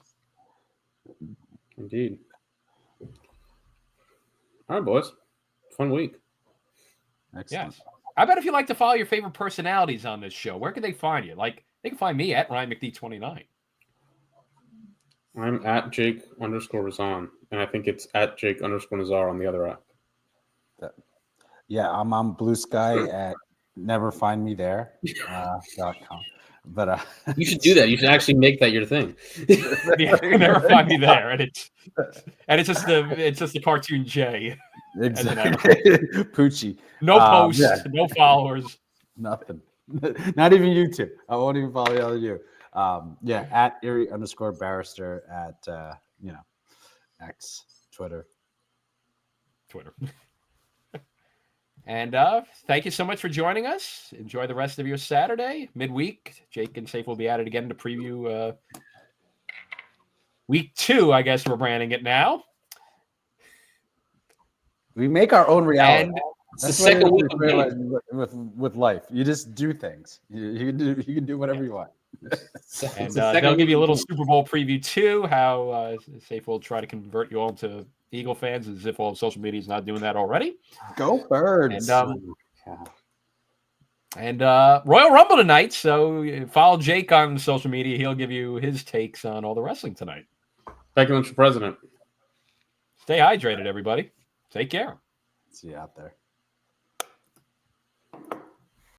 Speaker 2: Indeed. All right, boys. Fun week.
Speaker 3: Excellent.
Speaker 1: Yes. I bet if you like to follow your favorite personalities on this show, where can they find you? Like, they can find me at Ryan McD29.
Speaker 2: I'm at Jake_Razan, and I think it's at Jake_Nazar on the other app.
Speaker 3: Yeah, I'm on Blue Sky at neverfindmethere.com. But
Speaker 2: you should do that. You should actually make that your thing.
Speaker 1: Yeah, never find me there, and it's just the cartoon J.
Speaker 3: Exactly. Poochie.
Speaker 1: No posts, no followers,
Speaker 3: nothing. Not even YouTube. I won't even follow all of you. At Erie_Barrister at X, Twitter.
Speaker 1: And thank you so much for joining us. Enjoy the rest of your Saturday, midweek. Jake and Safe will be at it again to preview week 2, I guess we're branding it now.
Speaker 3: We make our own reality.
Speaker 1: And
Speaker 2: it's the second week
Speaker 3: with life. You just do things. You can do whatever you want.
Speaker 1: And they'll give you a little Super Bowl preview too. How Safe will try to convert you all to Eagle fans, as if all of social media is not doing that already.
Speaker 3: Go Birds!
Speaker 1: And Royal Rumble tonight. So follow Jake on social media. He'll give you his takes on all the wrestling tonight.
Speaker 2: Thank you, Mr. President.
Speaker 1: Stay hydrated, everybody. Take care.
Speaker 3: See you out there.